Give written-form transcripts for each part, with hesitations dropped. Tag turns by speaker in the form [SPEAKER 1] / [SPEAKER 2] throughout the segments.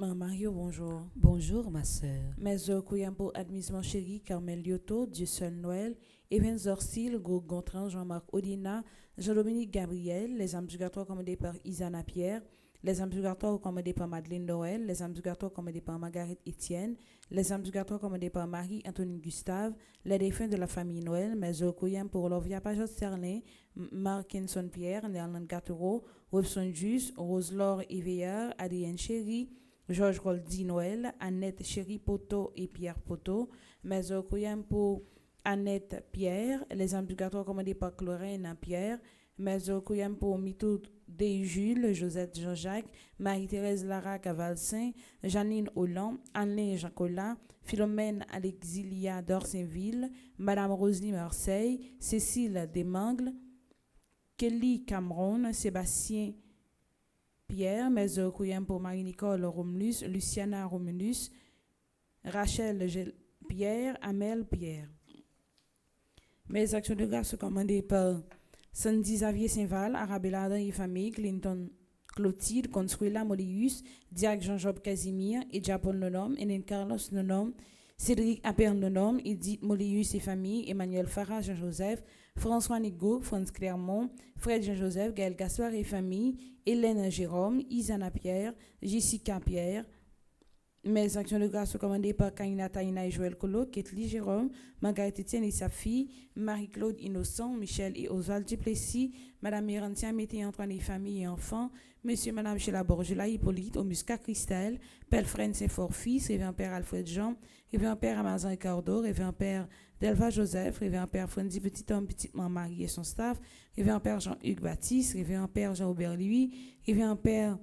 [SPEAKER 1] Mario, bonjour.
[SPEAKER 2] Bonjour, ma sœur.
[SPEAKER 1] Mes Kouyambo, Admise chéri, Carmel Lyoto, Dieu seul Noël, Even Zorsil, Gontran, Jean-Marc Odina, Jean-Dominique Gabriel, les âmes purgatoires commandés par Isana Pierre, les âmes purgatoires commandés par Madeleine Noël, les âmes purgatoires commandés par Margaret Etienne, les âmes purgatoires commandés par Marie-Antoine Gustave, les défunts de la famille Noël, mes Kouyam pour Lovia Pajot Serlin, Markinson Pierre, Néerland Gatero, Robson Jus, Rose-Laure Eveillard, Adrienne Chéri, Georges Goldi Noël, Annette Chéri Poto et Pierre Poto, Maison Koyam pour Annette Pierre, les ambulatoires commandés par Chlorène Pierre, Maison Koyam pour Mitou de Jules, Josette Jean-Jacques, Marie-Thérèse Lara Cavalsin, Janine Holland, Anne Jean Collat, Philomène Alexilia d'Orsainville, Madame Rosely Marseille, Cécile Desmangles, Kelly Cameron, Sébastien Pierre, Maison Kouyam pour Marie-Nicole Romulus, Luciana Romulus, Rachel Pierre, Amel Pierre. Mes actions de grâce sont commandées par Sandy Xavier Saint-Val, Arabella Adam et famille, Clinton Clotilde, Consuela Molius, Diac Jean-Job Casimir, Edjapon Nonom, Hélène Carlos Nonom, Cédric Appert Nonom, Edith Molius et famille, Emmanuel Farah Jean-Joseph, François Nigo, Franz Clermont, Fred Jean-Joseph, Gaël Gaspard et famille, Hélène Jérôme, Isana Pierre, Jessica Pierre. Mes actions de grâce sont commandées par Kaina Taina et Joël Colo, Ketli Jérôme, Margaret Etienne et sa fille, Marie-Claude Innocent, Michel et Oswald Duplessis, Madame Mérantia Mété Antoine et famille et enfants, Monsieur et Madame Sheila Borgela, Hippolyte, Omusca Christelle, Pelfren Saint-Fort-Fils, Révérend Père Alfred Jean, Révérend Père Amazon Ricardo, Révérend Père Delva Joseph, Révérend Père Frenzy Petit Homme, Petite Marie et son staff, Révérend Père Jean-Hugues Baptiste, Révérend Père Jean-Aubert Louis, Révérend Père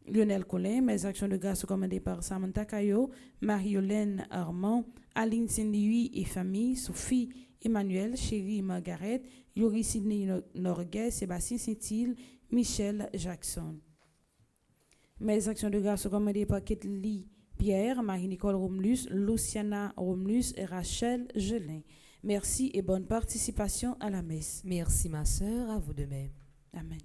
[SPEAKER 1] Lionel Collin, mes actions de grâce sont commandées par Samantha Caillot, Marie-Hélène Armand, Aline Saint-Louis et famille, Sophie Emmanuel, Chérie Margaret, Yuri Sidney Norguet, Sébastien Saint-Île, Michel Jackson. Mes actions de grâce sont commandées par Ketli Pierre, Marie-Nicole Romulus, Luciana Romulus et Rachel Gelin. Merci et bonne participation à la messe.
[SPEAKER 2] Merci, ma sœur, à vous de même.
[SPEAKER 1] Amen.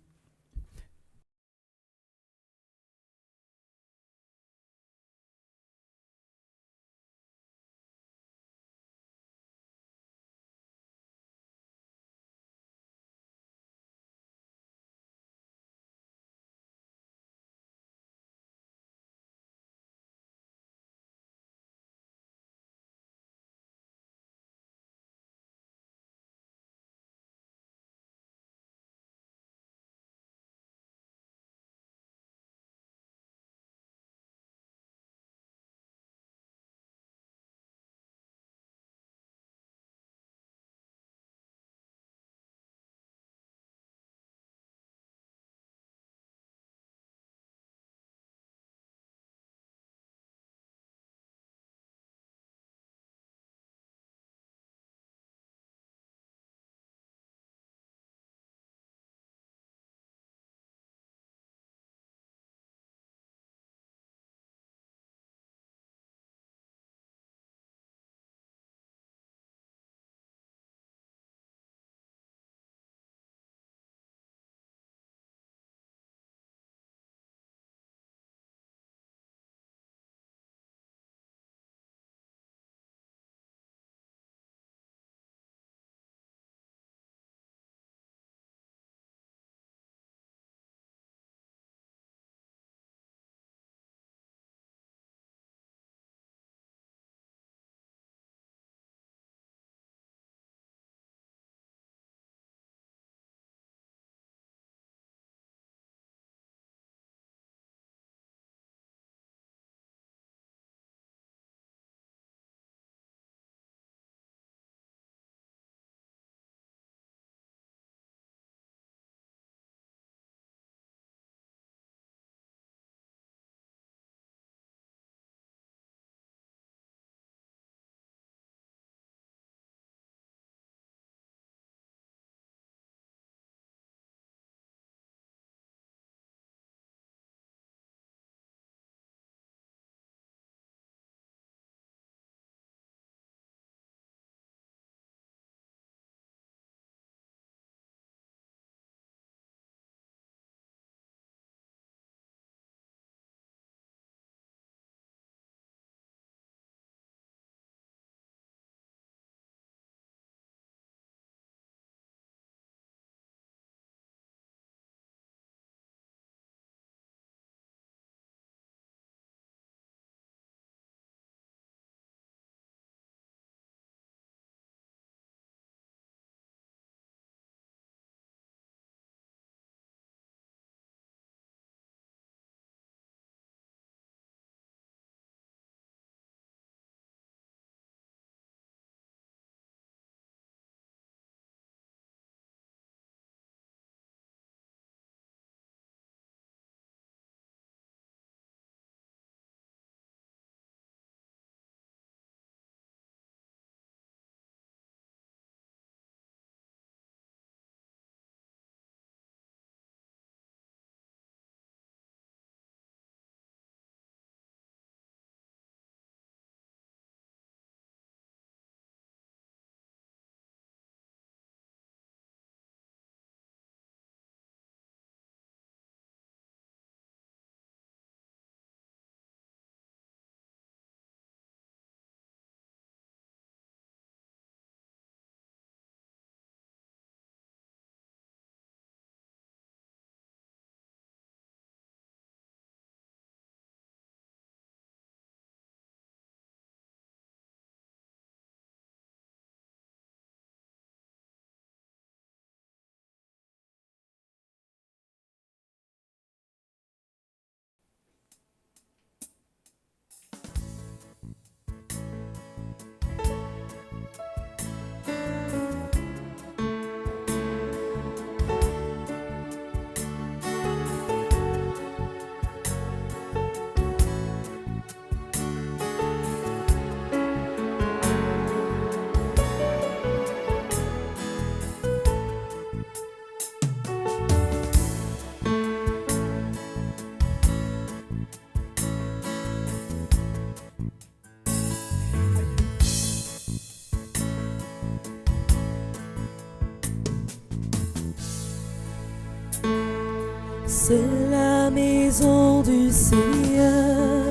[SPEAKER 2] C'est la maison du Seigneur.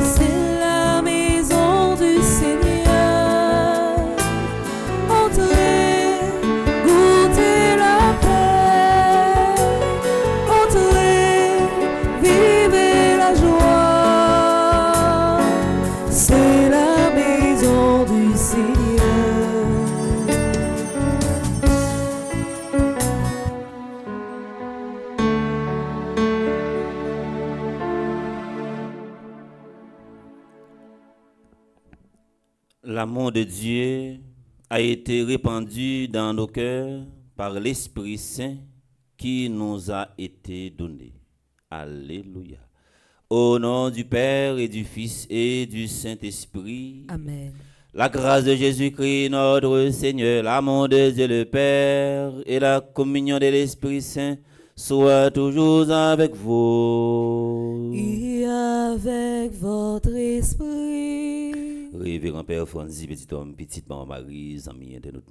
[SPEAKER 2] C'est la maison du Seigneur. Entrez, goûtez la paix. Entrez, vivez la joie. C'est la maison du Seigneur.
[SPEAKER 3] L'amour de Dieu a été répandu dans nos cœurs par l'Esprit Saint qui nous a été donné. Alléluia. Au nom du Père et du Fils et du Saint-Esprit.
[SPEAKER 2] Amen.
[SPEAKER 3] La grâce de Jésus-Christ, notre Seigneur, l'amour de Dieu le Père et la communion de l'Esprit Saint soient toujours avec vous.
[SPEAKER 2] Et avec votre esprit.
[SPEAKER 3] Révérend Père Fonzi, petit homme, petite maman Marie, amis internautes,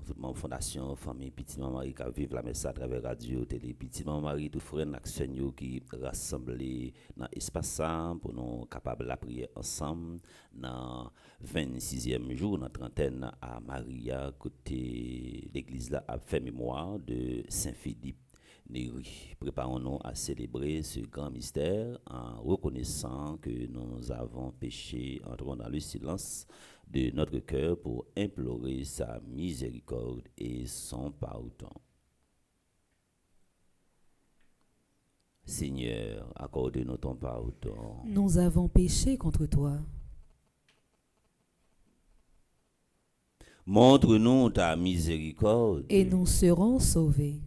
[SPEAKER 3] toute ma fondation, famille, petite maman Marie qui vive la messe à travers radio, télé, petite maman Marie, tout frère, l'action qui rassemblés dans l'espace pour nous capables de la prière ensemble dans 26e jour, dans trentaine à Maria, côté l'église là a fait mémoire de Saint-Philippe. Préparons-nous à célébrer ce grand mystère en reconnaissant que nous avons péché, entrons dans le silence de notre cœur pour implorer sa miséricorde et son pardon. Seigneur, accorde-nous ton pardon.
[SPEAKER 2] Nous avons péché contre toi.
[SPEAKER 3] Montre-nous ta miséricorde.
[SPEAKER 2] Et nous serons sauvés.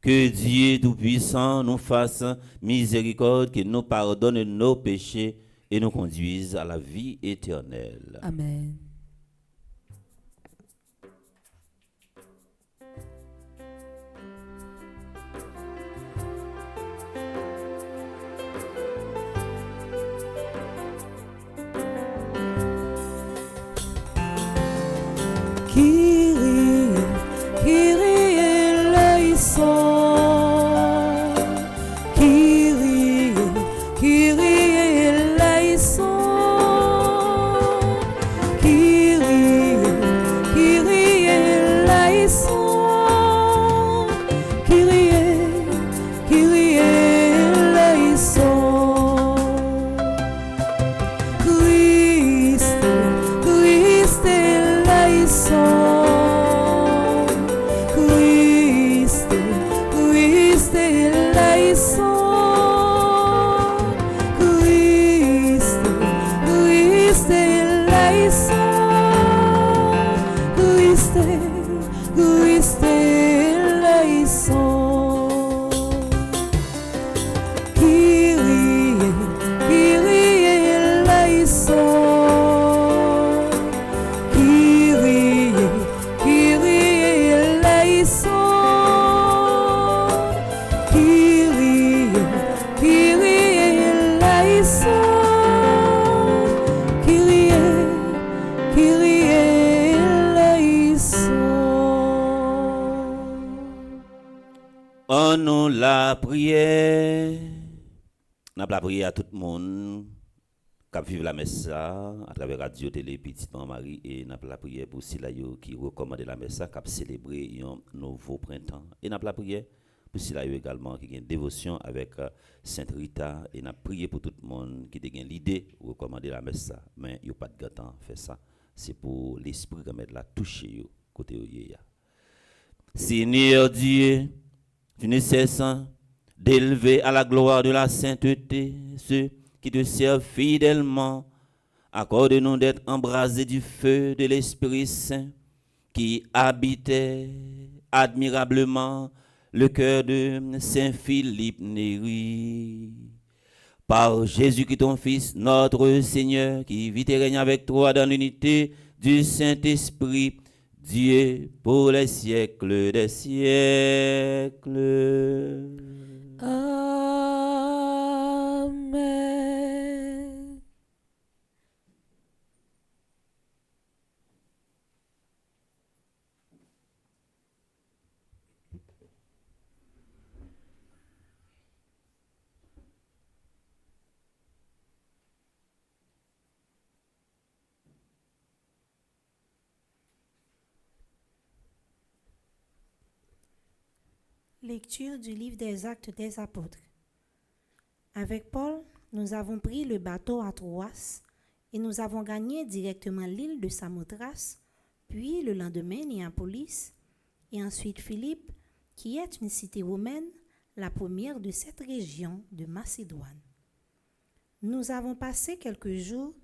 [SPEAKER 3] Que Dieu Tout-Puissant nous fasse miséricorde, qu'il nous pardonne nos péchés et nous conduise à la vie éternelle.
[SPEAKER 2] Amen. Kyrie, Kyrie eleison. Kyrie, Kyrie eleison. Kyrie, Kyrie eleison. Kyrie, Kyrie eleison. Christ, Christ eleison. Christ, Christ eleison. Christ, Christ eleison. Christ, Christ eleison. Kyrie, Kyrie eleison. Kyrie, Kyrie eleison. Kyrie, Kyrie eleison. Kyrie, Kyrie eleison.
[SPEAKER 3] En nous la prière. Nous la prière à tout le monde qui vive la messe à travers radio, télé, petite maman Marie, et nous la prière pour ceux qui recommandent la messe qui célébrer un nouveau printemps. Et nous la prière pour ceux également qui ont une dévotion avec Sainte Rita, et nous prié pour tout le monde qui a l'idée de recommander la messe, mais il n'y a pas de temps faire ça. C'est pour l'esprit qui met la toucher côté yéya. Seigneur Dieu, tu ne cesses d'élever à la gloire de la sainteté ceux qui te servent fidèlement. Accorde-nous d'être embrasés du feu de l'Esprit Saint qui habitait admirablement le cœur de Saint Philippe Néri. Par Jésus-Christ ton Fils, notre Seigneur, qui vit et règne avec toi dans l'unité du Saint-Esprit, Dieu pour les siècles des siècles.
[SPEAKER 2] Amen.
[SPEAKER 4] Lecture du livre des Actes des Apôtres. Avec Paul, nous avons pris le bateau à Troas et nous avons gagné directement l'île de Samothrace, puis le lendemain Néapolis, et ensuite Philippe, qui est une cité romaine, la première de cette région de Macédoine. Nous avons passé quelques jours,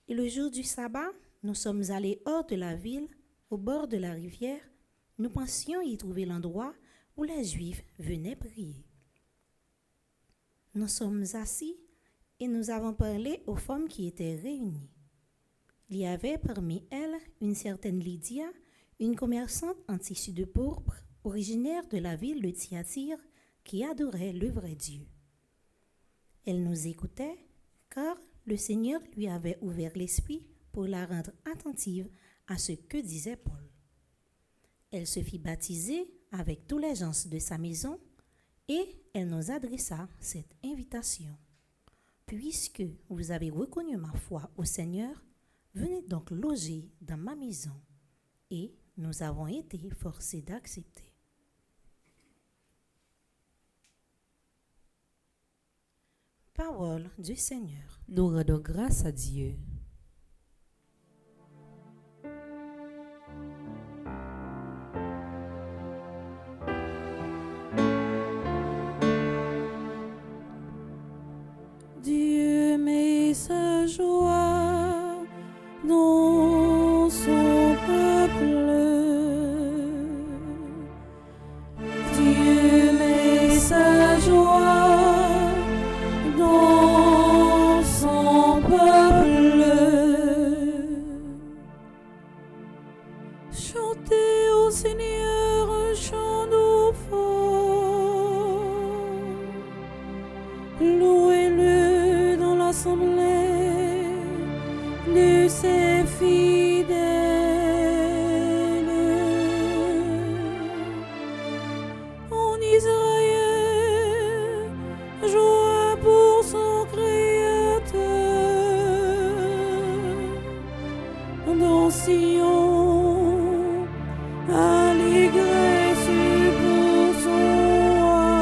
[SPEAKER 4] et le jour du sabbat, nous sommes allés hors de la ville, au bord de la rivière. Nous pensions y trouver l'endroit où les Juifs venaient prier. Nous sommes assis et nous avons parlé aux femmes qui étaient réunies. Il y avait parmi elles une certaine Lydia, une commerçante en tissu de pourpre, originaire de la ville de Thyatire, qui adorait le vrai Dieu. Elle nous écoutait, car le Seigneur lui avait ouvert l'esprit pour la rendre attentive à ce que disait Paul. Elle se fit baptiser avec tous les gens de sa maison et elle nous adressa cette invitation. Puisque vous avez reconnu ma foi au Seigneur, venez donc loger dans ma maison. Et nous avons été forcés d'accepter. Parole du Seigneur.
[SPEAKER 2] Nous rendons grâce à Dieu.
[SPEAKER 1] Dieu met sa joie dans son peuple. Dieu met sa joie dans son peuple. Chantez au Seigneur un chant nouveau. Louez-le dans l'assemblée de ses fidèles. En Israël, joie pour son Créateur. Dans Sion, allégresse pour son roi.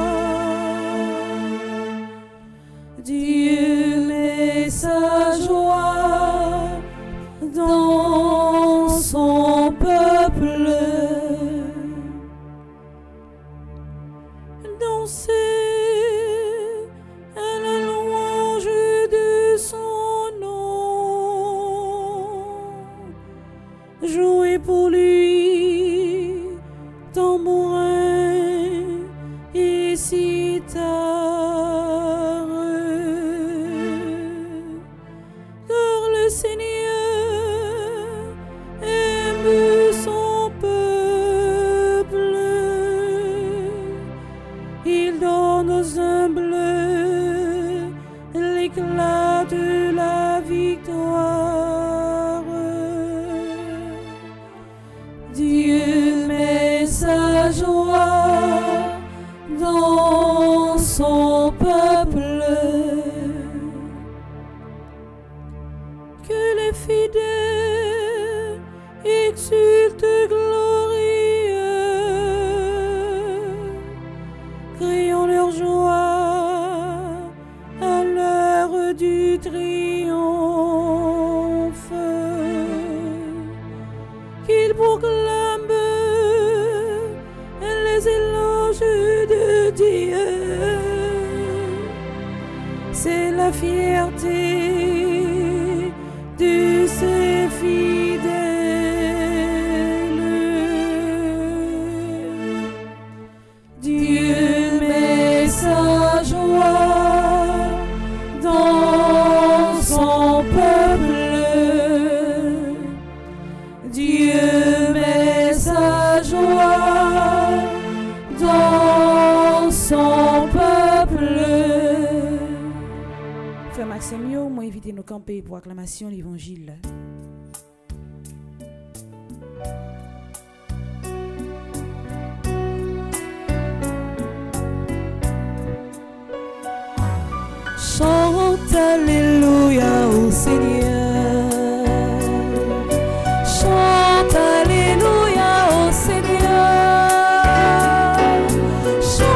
[SPEAKER 1] Dieu met sa joie dans son peuple. Dansez à la louange de son nom. Jouez pour lui, tambourin et cithare. Car le Seigneur aime son peuple. Il donne aux humbles l'éclat de la victoire. Dieu met sa joie dans son peuple. Que les fidèles exultent glorieux, criant leur joie à l'heure du triomphe. Qu'ils proclament les éloges de Dieu. C'est la fierté de ses fidèles. Dieu met sa joie dans son peuple. Dieu met sa joie dans son peuple. Frère Maximio, moi invité nous camper pour acclamation l'évangile. Chante alléluia au Seigneur. Chante alléluia au Seigneur. Chante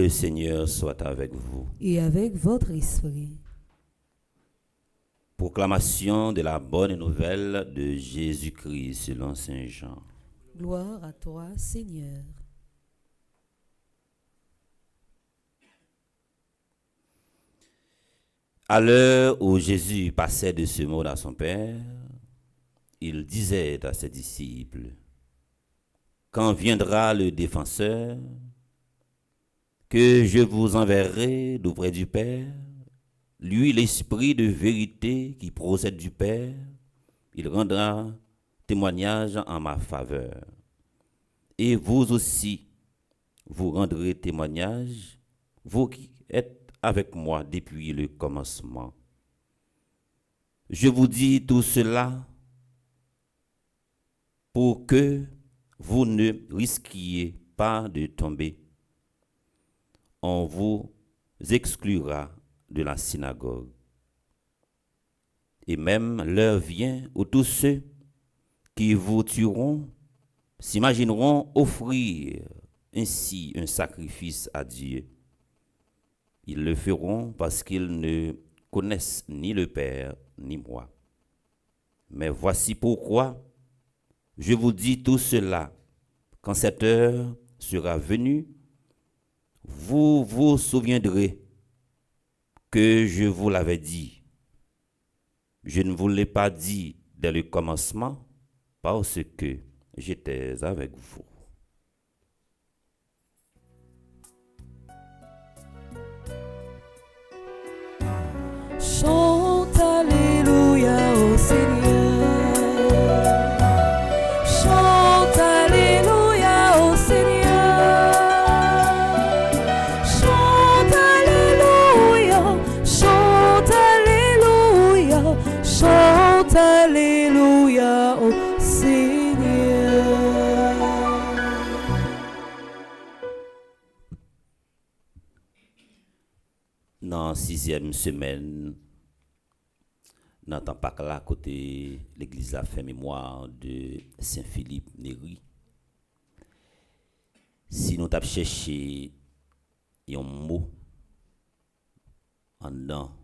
[SPEAKER 3] Le Seigneur soit avec vous.
[SPEAKER 2] et avec votre esprit.
[SPEAKER 3] Proclamation de la bonne nouvelle de Jésus-Christ selon Saint Jean.
[SPEAKER 2] Gloire à toi, Seigneur.
[SPEAKER 3] À l'heure où Jésus passait de ce monde à son Père, il disait à ses disciples, quand viendra le défenseur, que je vous enverrai d'auprès du Père, lui l'esprit de vérité qui procède du Père, il rendra témoignage en ma faveur. Et vous aussi, vous rendrez témoignage, vous qui êtes avec moi depuis le commencement. Je vous dis tout cela pour que vous ne risquiez pas de tomber. On vous exclura de la synagogue. Et même l'heure vient où tous ceux qui vous tueront s'imagineront offrir ainsi un sacrifice à Dieu. Ils le feront parce qu'ils ne connaissent ni le Père ni moi. Mais voici pourquoi je vous dis tout cela. Quand cette heure sera venue, vous vous souviendrez que je vous l'avais dit. Je ne vous l'ai pas dit dès le commencement parce que j'étais avec vous.
[SPEAKER 2] Chante Alléluia au Seigneur. Chante Alléluia au Seigneur. Chante Alléluia. Chante Alléluia. Chante Alléluia au Seigneur.
[SPEAKER 3] Dans la 6e semaine, dans le temps pas là, côté l'église a fait mémoire de Saint-Philippe Néri. Si nous avons cherché un mot en dans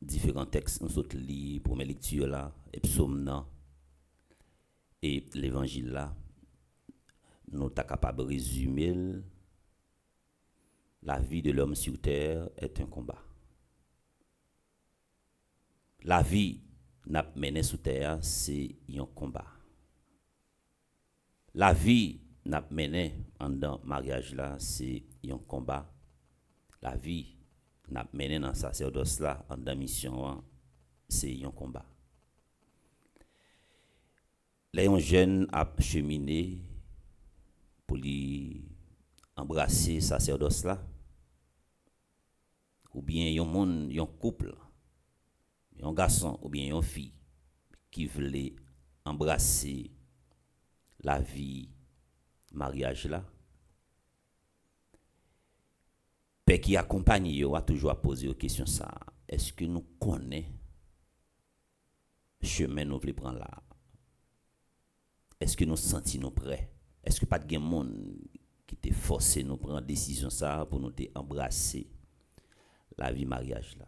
[SPEAKER 3] différents textes, nous autres livres, pour mes lectures là, et psaumes et l'évangile là, nous sommes capables de résumer la vie de l'homme sur terre est un combat. La vie n'a mené sur terre, c'est un combat. La vie n'a mené en dans mariage là, c'est un combat. La vie n'a mené dans sacerdoce là, en dans mission, c'est un combat. Les jeunes a cheminé pour lui embrasser sacerdoce là, ou bien un monde, un couple, un garçon ou bien une fille qui voulait embrasser la vie mariage là, père qui accompagne yo a toujours posé la question ça, est-ce que nous connaissons chemin nous voulons prendre là? Est-ce que nous sentons nous prêts? Est-ce que pas de monde qui te forcé nous prendre décision ça pour nous te embrasser la vie mariage là?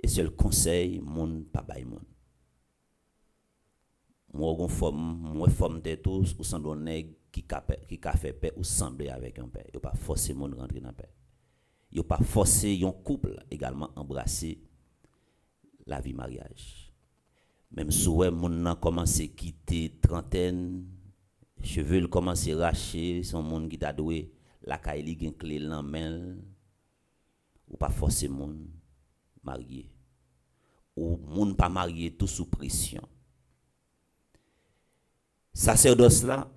[SPEAKER 3] Et seul conseil, moun pas bay moun. Moi forme de tous ou sans donner qui ka fait paix ou sembler avec un père. Yo pas forcer moun rentrer dans paix. Yo pas forcer un couple également embrasser la vie mariage. Même si moun nan commencé quitter trentaine, cheveux commencé racher, son monde qui t'a doué, la caille li gen clé lan main, ou pas forcer moun marié. Ou moun pas marié tout sous pression. Sacerdoce là,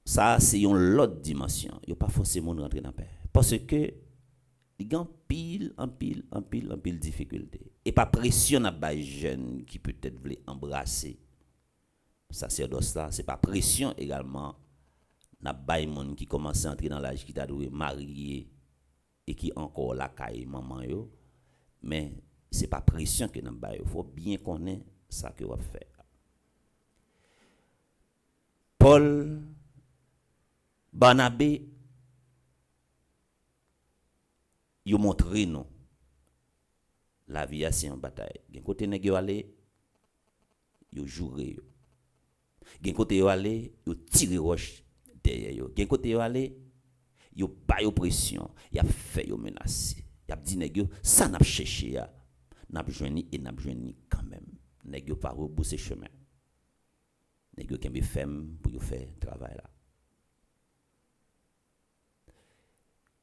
[SPEAKER 3] ça c'est une autre dimension. Yo pas forcer moun rentrer dans paix parce que il y a en pile difficulté. Et pas pression à bay jeune qui peut-être veut embrasser sacerdoce là, c'est pas pression également n'a bay monde qui commence à entrer dans l'âge qui t'a doué marié et qui encore la caille maman yo, mais c'est pas pression que n'a bay, faut bien connaître ça que va faire. Paul, Barnabé yo montré nous la vie a c'est en bataille. Gen côté nèg yo aller yo jouer yo. Gen côté yo aller yo tirer roche derrière yo. Gen côté yo aller yo ba yo pression, y a fait yo menacer. Y a dit nèg yo ça n'a cherché ya. N'a joindni et n'a joindni quand même. Nèg yo pas rebousser chemin. Nèg yo kembe femme pour yo faire travail là.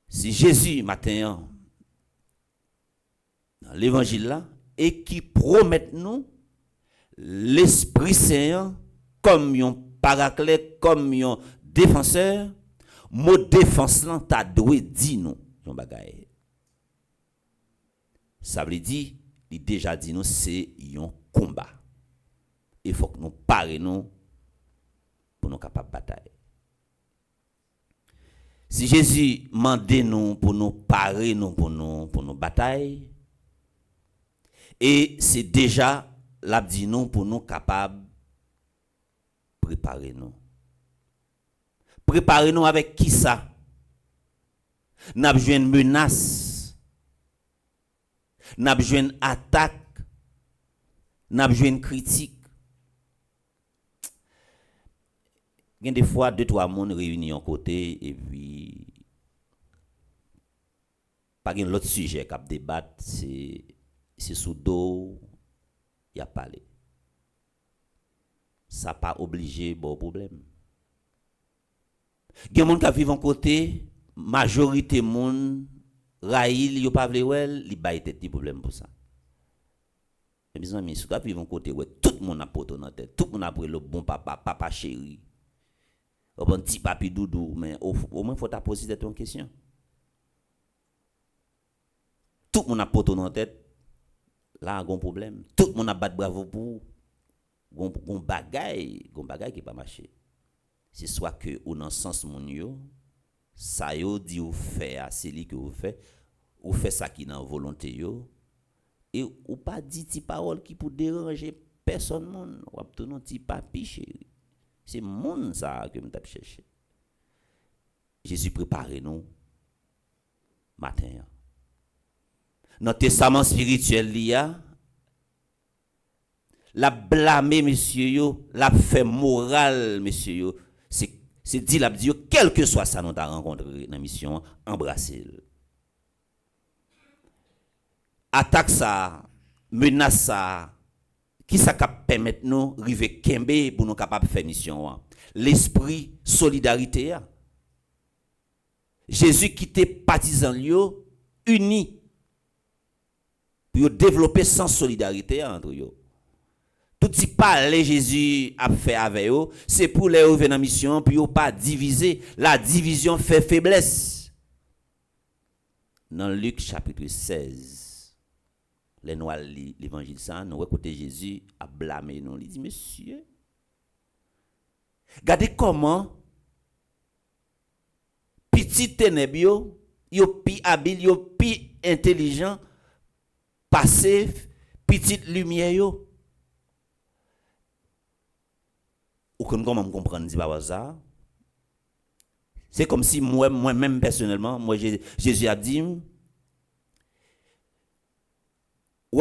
[SPEAKER 3] Si Jésus matin dans l'évangile là et qui promet nous l'Esprit Saint comme un paraclet, comme un défenseur, mot défense là t'a doué dit nous yon bagay. Ça veut dire il déjà dit nous c'est un combat. Il faut que nous parions pour nous capables de bataille. Si Jésus mande nous pour nous parer nous pour nous bataille, et c'est déjà l'a dit nous pour nous capables préparer nous. Préparer nous avec qui ça? N'a besoin de menace, n'a besoin d'attaque, n'a besoin de critique. Il y a des fois 2-3 monde réunis en côté et puis pas un autre sujet qu'à débattre, c'est sous dos y a parlé. Ça pas obligé bon problème. Il y a des gens qui vivent en côté, majorité monde raïl yo pas vle wel, li bay tête problème pour ça. Mais mes amis, si tu vivre en côté ouais, tout le monde a poteau dans tête, tout le monde a pris le bon papa chéri. Ou un petit papi doudou, mais au moins faut ta poser une question. Tout le monde a poteau dans tête, là a un problème. Tout le monde a battu bravo pour gon bagay qui pas marcher. C'est soit que ou dans sens mon yo, ça yo dit ou fait c'est li que vous fait ça qui dans volonté yo et ou pas dit ti parole qui pour déranger personne monde, ou tout non ti papi chéri. C'est monde ça que m't'a chercher. Jésus prépare nous matin. Dans testament spirituel liya la blâmer monsieur yo, la fait moral monsieur yo, c'est dit la dit quel que soit ça nous t'a rencontré dans mission embrasser. Attaque ça, menace ça, qui ça cap permettre nous river kembe pour nous capable faire mission. L'esprit solidarité. Jésus qui était partisan yo uni pour développer sans solidarité entre eux. Tout ce parler Jésus a fait avec eux, c'est pour les ouvrir dans mission, puis ils pas diviser. La division fait faiblesse. Dans Luc chapitre 16, les noirs l'évangile ça, nous écoutez Jésus a blâmé nous. Il dit monsieur, regardez comment petit ténèbres yo pi habile, yo pi intelligent passer petite lumière yo. Ou comment comprendre dit pas ça. C'est comme si moi-même personnellement, moi Jésus a dit ou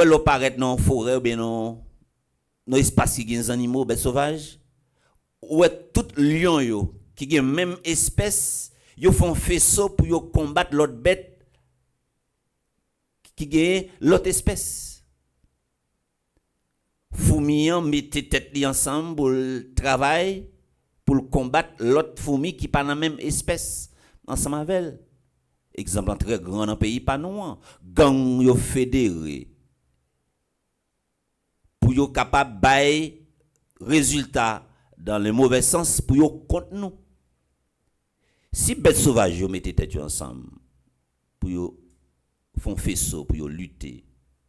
[SPEAKER 3] elle apparaît dans forêt ou bien dans espace qui des animaux bêtes sauvages ou tout lion yo qui gen même espèce yo font faisceau pour yo combattre l'autre bête qui gen l'autre espèce. Fourmian mettez tête li ensemble pour le travail pour combattre l'autre fourmi qui pas dans même espèce ensemble avec elle. Exemple très grand dans pays pas non gang yo fédéré pour yo capable bailler résultat dans le mauvais sens pour yo contre nous. Si bête sauvage yo mettez tête ensemble pour yo font faisceau pour yo lutter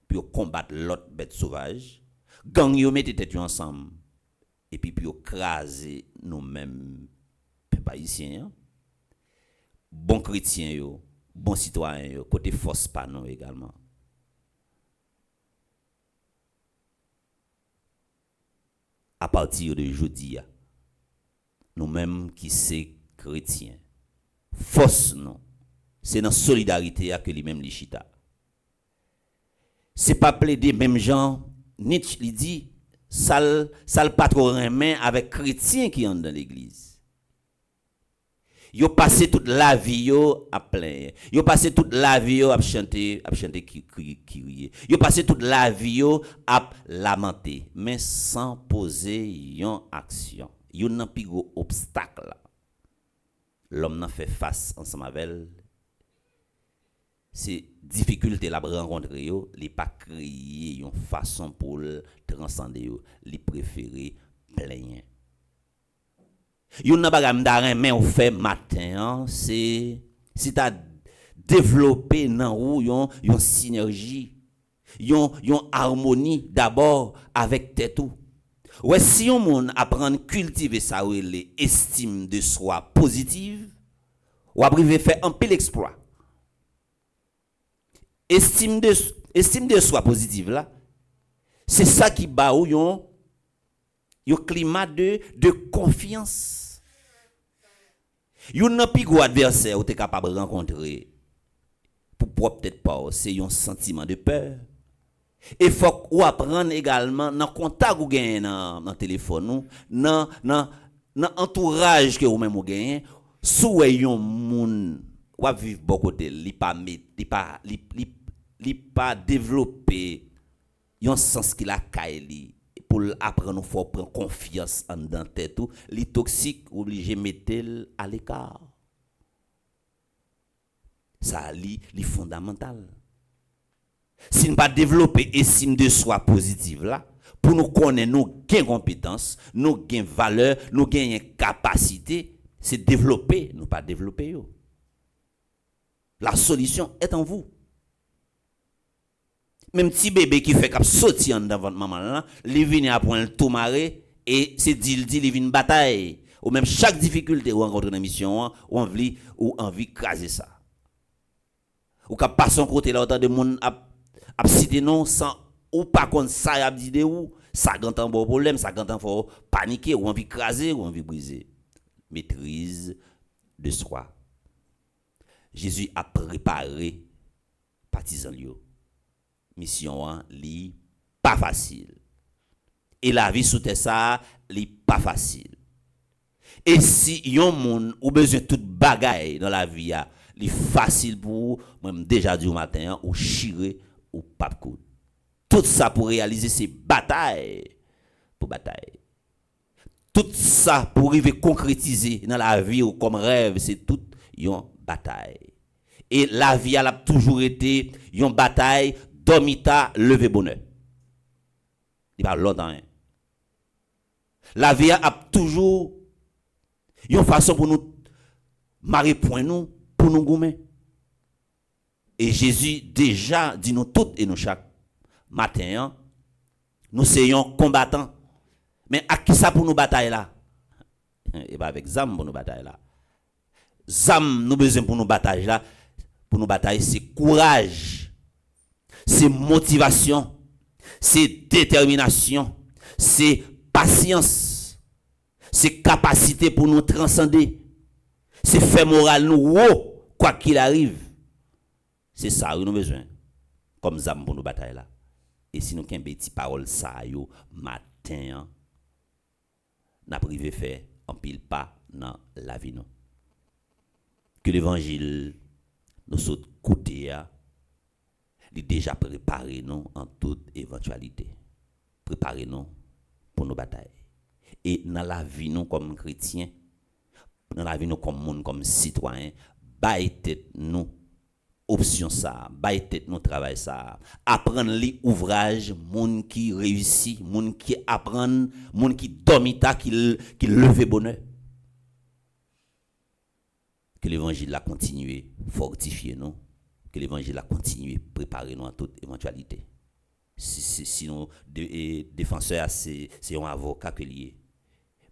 [SPEAKER 3] pour yo combattre l'autre bête sauvage, gang yo mette tête ensemble et puis yo craser nous-mêmes peuple haïtien, bon chrétien yo, bon citoyen yo, côté force pas non également. À partir de jeudi nous-mêmes qui c'est chrétien, force non c'est dans solidarité que lui-même li chita. C'est pas plaider même gens, Nietzsche lui dit, ça le pas trop remet avec chrétiens qui sont dans l'église. Yo passé toute la vie yo à plein. Yo passé toute la vie yo à chanter crier. Yo passé toute la vie yo à lamenter, mais sans poser yon action. Yon nan pi gros obstacle là. L'homme n'a fait face ensemble avec elle. C'est difficulté la rencontrer yo, li pas créer yon façon pour transcender yo, li préférer plein. Yon nan bagay m'daren men ou fait matin, c'est si t'as développé nan ou yon synergie, yon harmonie d'abord avec tête ou. Ouais, si yon moun apprend cultiver ça ou l'estime de soi positive, ou arriver faire un pile exploit. Estime de soi positive là, c'est ça qui ba ou yon climat de confiance. Yon nan pi gros adversaire ou t'es capable de rencontrer pour peut-être pas c'est un sentiment de peur. Et faut ou apprendre également dans contact ou gagne dans téléphone ou dans entourage que ou même ou gagne sou yon moun ou vivre bon côté li pas développer yon sens qui la kaili pour apprendre faut prendre confiance en dans tête ou li toxique obligé mettre à l'écart. Ça li fondamental. Si nous pas développer estime de soi positive là, pour nous connaître nous gain compétence, nous gain valeur, nous gain capacité, c'est développer, nous pas développer yo. La solution est en vous. Même petit bébé qui fait cap sortir dans votre maman là, il vient apprendre tout marrer et c'est dit il vient bataille ou même chaque difficulté ou rencontre dans mission ou envie craser ça. Ou cap passer son côté là autant de monde a cité non sans ou pas contre ça a dit de ou ça grand un bon problème, ça grand faut paniquer ou envie craser ou envie briser. Maîtrise de soi. Jésus a préparé partisans yo. Mission li pas facile. Et la vie sous terre ça li pas facile. Et si yon moun ou besoin toute bagaille dans la vie a li facile pour même déjà du matin ou chire ou pas coup. Tout ça pour réaliser ces batailles pour bataille. Tout ça pour arriver concrétiser dans la vie ou comme rêve, c'est tout yon bataille. Et la vie elle a toujours été yon bataille dormita lever bonheur. Il pas longtemps. Hein. La vie a toujours une façon pour nous marier point nous pour nous gommer. Et Jésus déjà dit nous toutes et nous chaque matin hein, nous soyons combattants. Mais à qui ça pour nous bataille là? Et pas avec zam pour nous bataille là. Zam nous besoin pour nous bataille là. Pour nous bataille c'est courage. C'est motivation, c'est détermination, c'est patience, c'est capacité pour nous transcender, c'est fait moral nous haut, quoi qu'il arrive. C'est ça que nous avons besoin, comme zam pour nous bataille là. Et si nous avons des petites paroles, ça, yo, matin, n'a privé fait en pile pas dans la vie. Non. Que l'évangile nous saute côté à. Il est déjà préparé nous en toute éventualité. Préparez-nous pour nos batailles. Et dans la vie nous comme chrétiens, dans la vie nous comme monde, comme citoyens, baille tête nous option ça, baille tête nous travail ça. Apprendre les ouvrages, monde qui réussit, monde qui apprend, monde qui dormita, qui leve bonheur. Que l'évangile a continué fortifier nous. Que l'évangile a continué à préparer nous en toute éventualité. Sinon, défenseur, c'est un avocat que lié.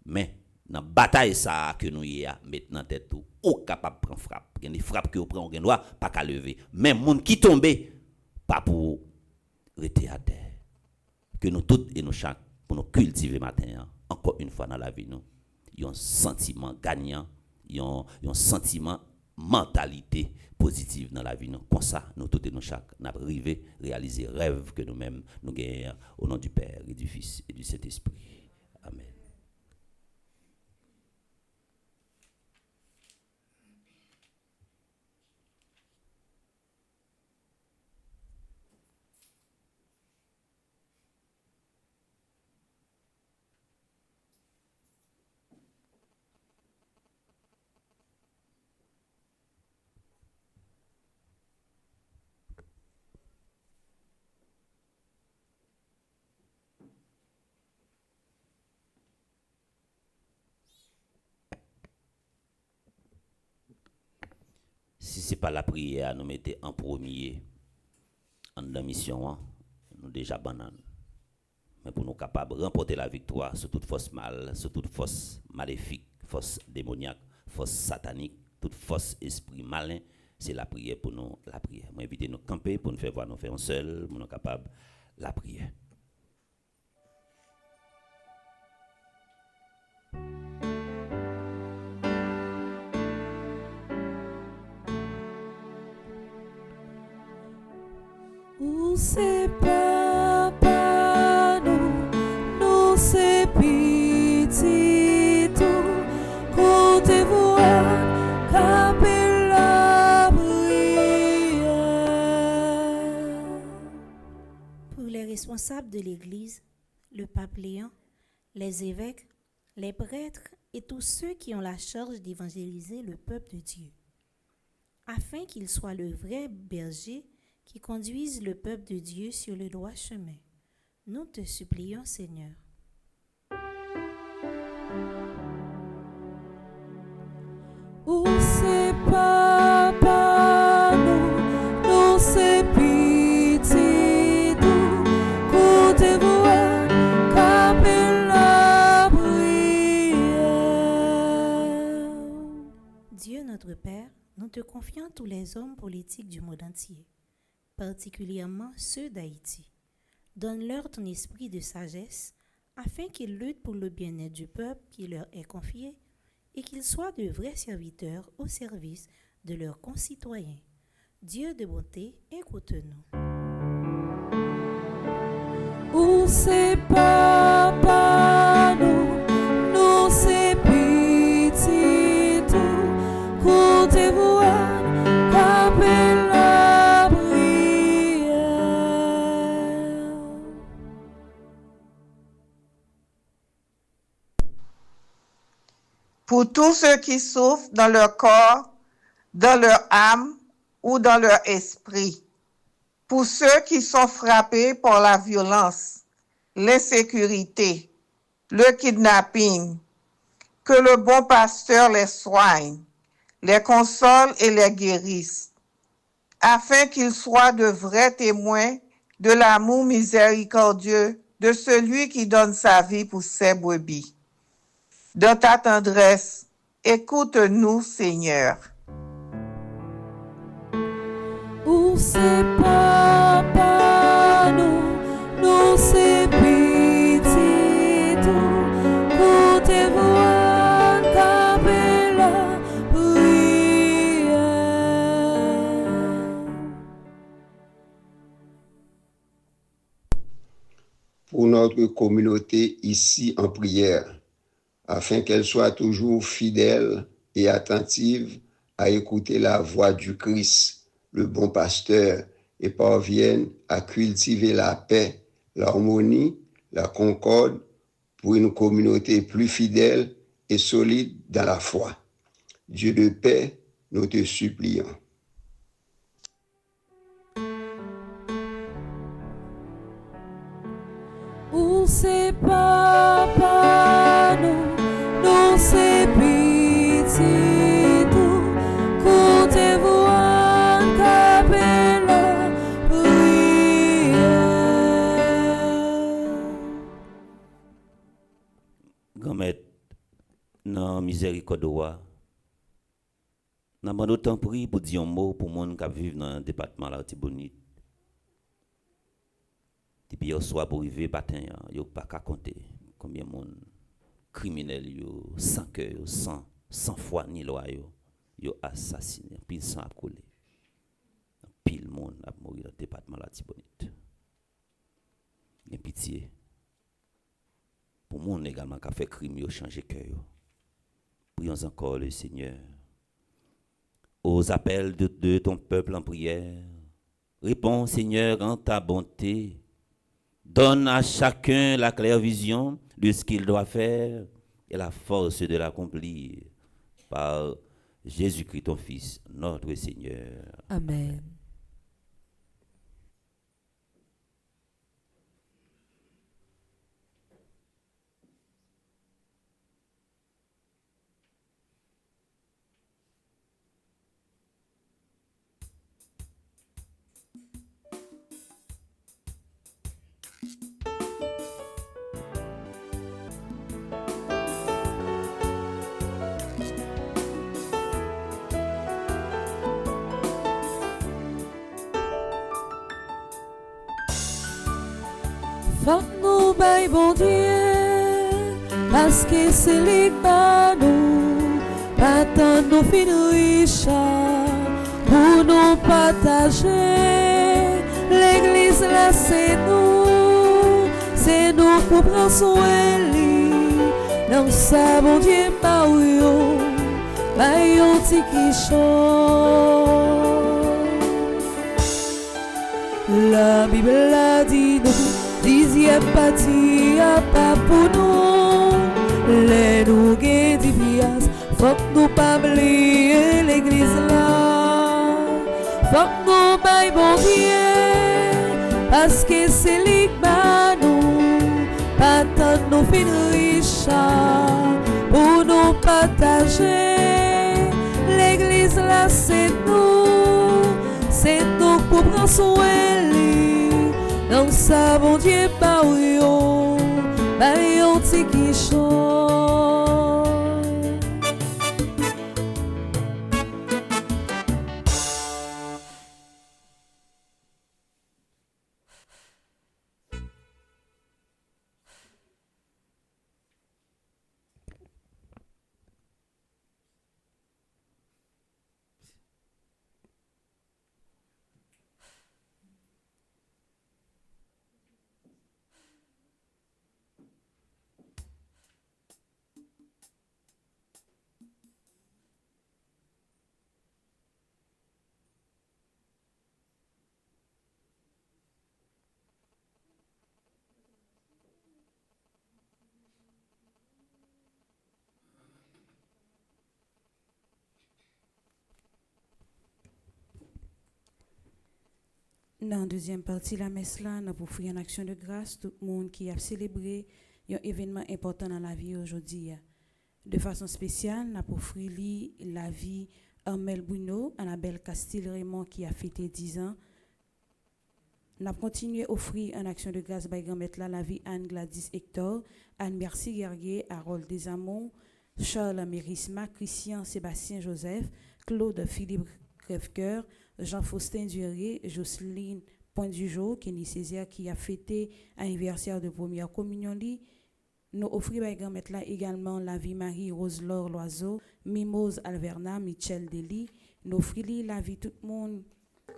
[SPEAKER 3] Mais, dans la bataille ça que nous y a, maintenant tête tout, ou capable de prendre frappe. Il y a des frappes que vous prenez, on doit pas qu'à lever. Mais, monde qui tombe, pas pour rester à terre. Que nous toutes et nous chaque, pour nous cultiver matin, encore une fois dans la vie, nous, y a un sentiment gagnant, y a un sentiment mentalité positive dans la vie. Comme ça, nous tous et nous chaque, nous arrivé à réaliser rêve que nous-mêmes nous gagnons au nom du Père et du Fils et du Saint-Esprit. Amen. Si ce n'est pas la prière, nous mettons en premier en la mission, hein, nous déjà banane. Mais pour nous capables de remporter la victoire sur toute force mal, sur toute force maléfique, force démoniaque, force satanique, toute force esprit malin, c'est la prière pour nous, la prière. Moi, invite nous camper pour nous faire voir nous faire un seul, pour nous capables la prière.
[SPEAKER 2] Où c'est papa nous c'est petit tout, comptez-vous caper la prière.
[SPEAKER 4] Pour les responsables de l'Église, le pape Léon, les évêques, les prêtres et tous ceux qui ont la charge d'évangéliser le peuple de Dieu, afin qu'ils soient le vrai berger qui conduisent le peuple de Dieu sur le droit chemin. Nous te supplions, Seigneur.
[SPEAKER 2] Où c'est papa nous c'est petit tout, comptez-vous caper la prière.
[SPEAKER 4] Dieu notre Père, nous te confions tous les hommes politiques du monde entier, particulièrement ceux d'Haïti. Donne-leur ton esprit de sagesse, afin qu'ils luttent pour le bien-être du peuple qui leur est confié et qu'ils soient de vrais serviteurs au service de leurs concitoyens. Dieu de bonté, écoute-nous.
[SPEAKER 2] Où c'est papa nous c'est petit tout, comptez-vous caper la prière.
[SPEAKER 5] Pour tous ceux qui souffrent dans leur corps, dans leur âme ou dans leur esprit. Pour ceux qui sont frappés par la violence, l'insécurité, le kidnapping, que le bon pasteur les soigne, les console et les guérisse, afin qu'ils soient de vrais témoins de l'amour miséricordieux de celui qui donne sa vie pour ses brebis. Dans ta tendresse, écoute-nous, Seigneur.
[SPEAKER 2] Où c'est papa nous c'est petit tout, comptez-vous caper la prière.
[SPEAKER 6] Pour notre communauté ici en prière, afin qu'elle soit toujours fidèle et attentive à écouter la voix du Christ, le bon pasteur, et parvienne à cultiver la paix, l'harmonie, la concorde pour une communauté plus fidèle et solide dans la foi. Dieu de paix, nous te supplions.
[SPEAKER 2] Où c'est papa nous c'est petit tout, comptez-vous caper la prière.
[SPEAKER 3] Grand-mère, dans miséricorde, nous avons autant pris pour dire un mot pour les gens qui vivent dans le département de la Tibonite. Depuis hier soir pour arriver matin, il n'y a pas qu'à compter combien de monde criminels, sans cœur, sans foi ni loi, yo assassiné, pile sang a coulé. Pile monde a mort dans le département de la Tibonite. Gen pitié. Pour monde également qui a fait crime yo changer cœur. Prions encore le Seigneur. Aux appels de ton peuple en prière. Réponds, Seigneur, en ta bonté. Donne à chacun la claire vision de ce qu'il doit faire et la force de l'accomplir. Par Jésus-Christ, ton Fils, notre Seigneur.
[SPEAKER 2] Amen. Fak nou bay bon Dieu, parce que c'est lui qui nous, pas tant nous fin riches, pour nous partager. L'église là c'est nous pour prendre soin de lui. Dans ça bon Dieu Mario, bayon ti qui chante. La Bible a dit nous. Dixième partie à pas pour nous. Les nous gain d'Ibias, faut que nous pas oublier l'église là. Faut que nous baille bon Dieu, parce que c'est lui qui nous. Pas tant nous fin riches, pour nous partager. L'église là c'est nous pour prendre soin de lui. Dans ça, bon Dieu, bayon ti qui chante.
[SPEAKER 1] Dans la deuxième partie de la messe, là, nous avons offrir une action de grâce tout le monde qui a célébré un événement important dans la vie aujourd'hui. De façon spéciale, nous avons offrir la vie Armel Bruno, Annabelle Castille-Raymond qui a fêté 10 ans. Nous avons continué à offrir une action de grâce par grand-mère la vie Anne Gladys Hector, Anne Merci Guerrier, Harold Desamont, Charles Mérisma, Christian Sébastien Joseph, Claude Philippe Crèvecoeur, Jean-Faustin Duré, Jocelyne Point-du-Jour, Kenny Césaire qui a fêté l'anniversaire de première communion. Nous offrons par grand-mère également la vie Marie Rose-Laure Loiseau, Mimose Alverna, Michel Dely. Nous offrons la vie tout le monde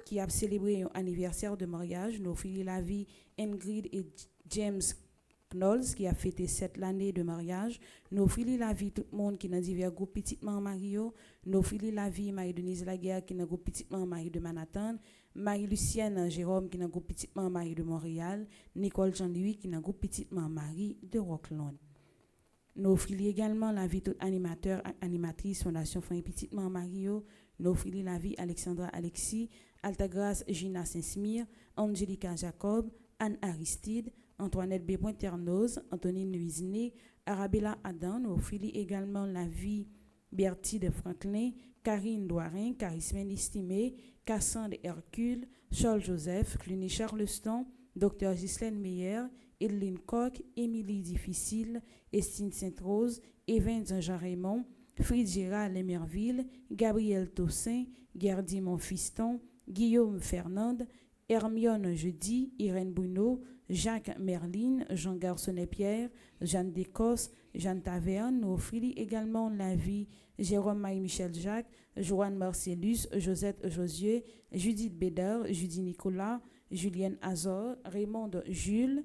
[SPEAKER 1] qui a célébré un anniversaire de mariage. Nous offrons la vie Ingrid et James Knowles qui a fêté 7 l'année de mariage. Nous offrons la vie tout le monde qui dans divers groupes petitement Mario. Nous offrons la vie Marie-Denise Laguerre qui dans groupe petitement Marie de Manhattan. Marie-Lucienne Jérôme qui dans groupe petitement Marie de Montréal. Nicole Jean-Louis qui dans groupe petitement Marie de Rockland. Nous offrons également la vie tout animateur et animatrice Fondation Frère Petitement Mario. Nous offrons la vie Alexandra Alexis, Altagrace Gina Saint-Smire, Angelica Jacob, Anne Aristide, Antoinette B. Ternoz, Antonine Nuisné, Arabella Adam. Nous offrons également la vie Bertie de Franklin, Karine Doirin, Charismène Estimé, Cassandre Hercule, Charles Joseph, Cluny Charleston, Dr. Ghislaine Meyer, Edeline Koch, Émilie Difficile, Estine Sainte-Rose, Evans Jean-Raymond, Fridjira Lemerville, Gabriel Tossin, Gerdy Monfiston, Guillaume Fernande, Hermione Jeudi, Irène Bruno, Jacques Merlin, Jean Garçonnet-Pierre, Jeanne Descosses, Jeanne Taverne. Nous offrons également la vie Jérôme Marie-Michel Jacques, Joanne Marcellus, Josette Josué, Judith Béder, Judy Nicolas, Julienne Azor, Raymond Jules,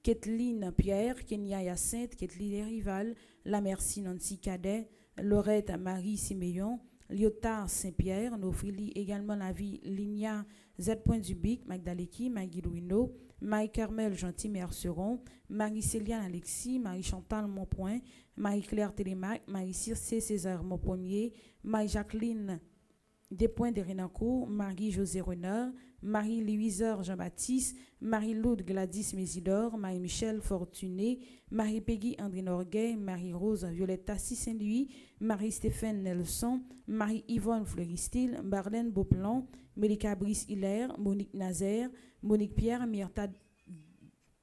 [SPEAKER 1] Kathleen Pierre, Kenya Hyacinthe, Kathleen Rival, La Merci Nancy Cadet, Laurette Marie Siméon, Lyotard Saint-Pierre. Nous offrons également la vie Linia Z. Dubic, Magdaleki, Maggie Louino, Marie-Carmel Gentil Merceron, Marie-Céliane Alexis, Marie-Chantal Monpoint, Marie-Claire Télémac, Marie-Circé César Monponnier, Marie-Jacqueline Despoints de Renancourt, Marie-José Renard, Marie-Louise Jean-Baptiste, Marie-Laude Gladys Mésidor, Marie-Michel Fortuné, Marie-Peggy André Norguet, Marie-Rose Violette Tassi Saint-Louis, Marie-Stéphane Nelson, Marie-Yvonne Fleuristil, Barlène Beauplan, Mélika Brice Hilaire, Monique Nazaire, Monique Pierre, Myrta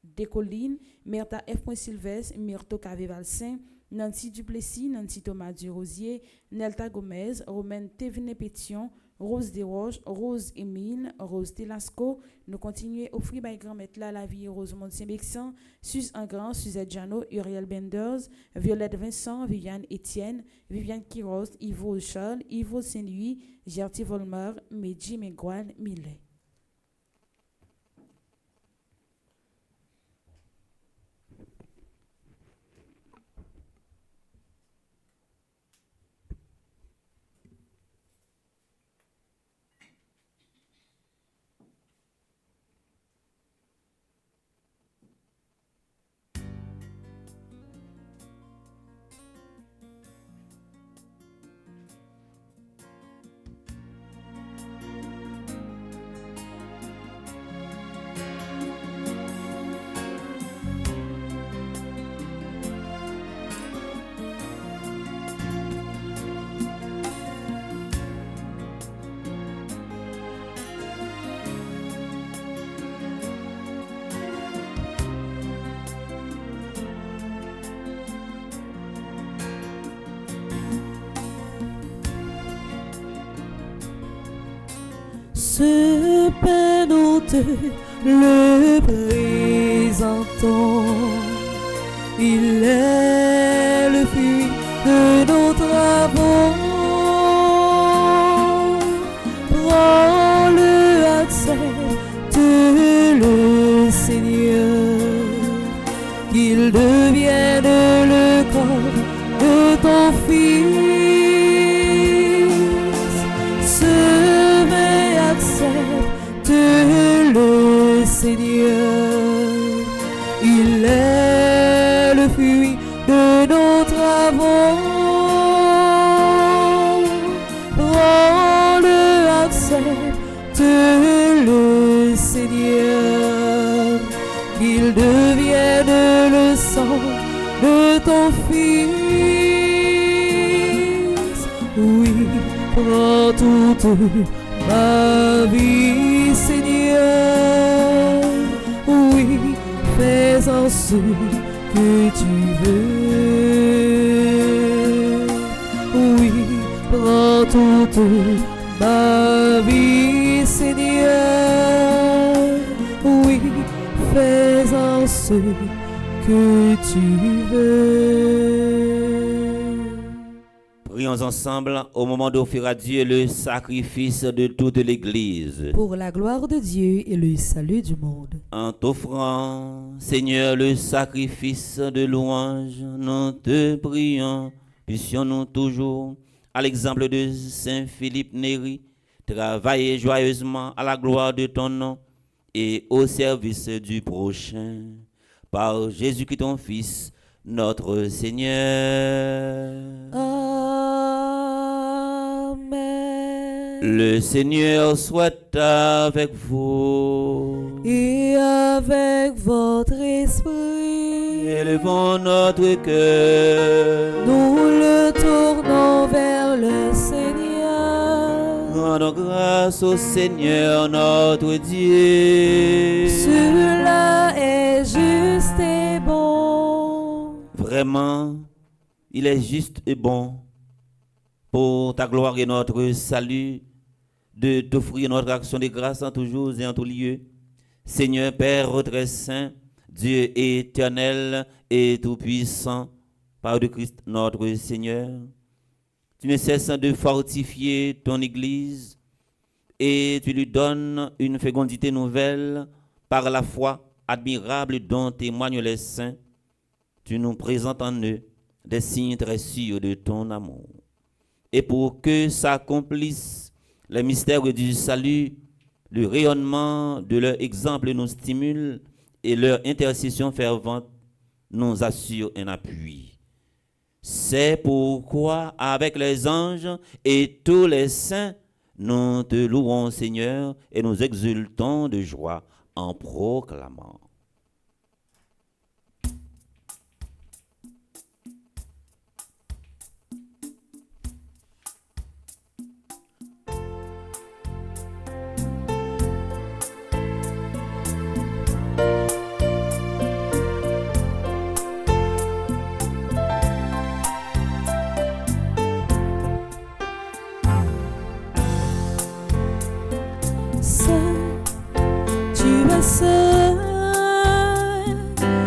[SPEAKER 1] Descollines, Myrta F. Sylvestre, Myrto Cavé-Valsin, Nancy Duplessis, Nancy Thomas Durosier, Nelta Gomez, Romaine Thévenet Pétion, Rose Desroches, Rose Émile, Rose Telasco. Nous continuons à offrir by grand-maître la vie Rosemonde Saint-Bexan, Sus Engrand, Suzette Jeannot, Uriel Benders, Violette Vincent, Viviane Etienne, Viviane Quiroz, Yves Charles, Yves Saint-Louis, Gertie Volmer, Medji Megouane, Millet.
[SPEAKER 2] Ce pain nous te le présentons, il est le fruit de nos travaux. Prends-le, accepte-le, Seigneur, qu'il devienne le corps de ton Fils. Accepte-le, Seigneur, il est le fruit de nos travaux. Prends-le, accepte-le, Seigneur, qu'il devienne le sang de ton Fils. Oui, prends toute ma vie, Seigneur, oui, fais-en ce que tu veux. Oui, prends toute ma vie, Seigneur, oui, fais-en ce que tu veux.
[SPEAKER 3] Prions ensemble au moment d'offrir à Dieu le sacrifice de toute l'Église.
[SPEAKER 2] Pour la gloire de Dieu et le salut du monde.
[SPEAKER 3] En t'offrant, Seigneur, le sacrifice de louange, nous te prions, puissions-nous toujours, à l'exemple de Saint Philippe Néri, travailler joyeusement à la gloire de ton nom et au service du prochain. Par Jésus-Christ, ton Fils, notre Seigneur.
[SPEAKER 2] Amen.
[SPEAKER 3] Le Seigneur soit avec vous.
[SPEAKER 2] Et avec votre esprit.
[SPEAKER 3] Élevons notre cœur.
[SPEAKER 2] Nous le tournons vers le Seigneur.
[SPEAKER 3] Rendons grâce au Seigneur notre Dieu.
[SPEAKER 2] Cela est juste et bon.
[SPEAKER 3] Vraiment, il est juste et bon pour ta gloire et notre salut de t'offrir notre action de grâce en tous jours et en tous lieux. Seigneur Père très saint, Dieu éternel et tout-puissant, par le Christ notre Seigneur, tu ne cesses de fortifier ton Église et tu lui donnes une fécondité nouvelle par la foi admirable dont témoignent les saints. Tu nous présentes en eux des signes très sûrs de ton amour. Et pour que s'accomplissent les mystères du salut, le rayonnement de leur exemple nous stimule et leur intercession fervente nous assure un appui. C'est pourquoi, avec les anges et tous les saints, nous te louons, Seigneur, et nous exultons de joie en proclamant.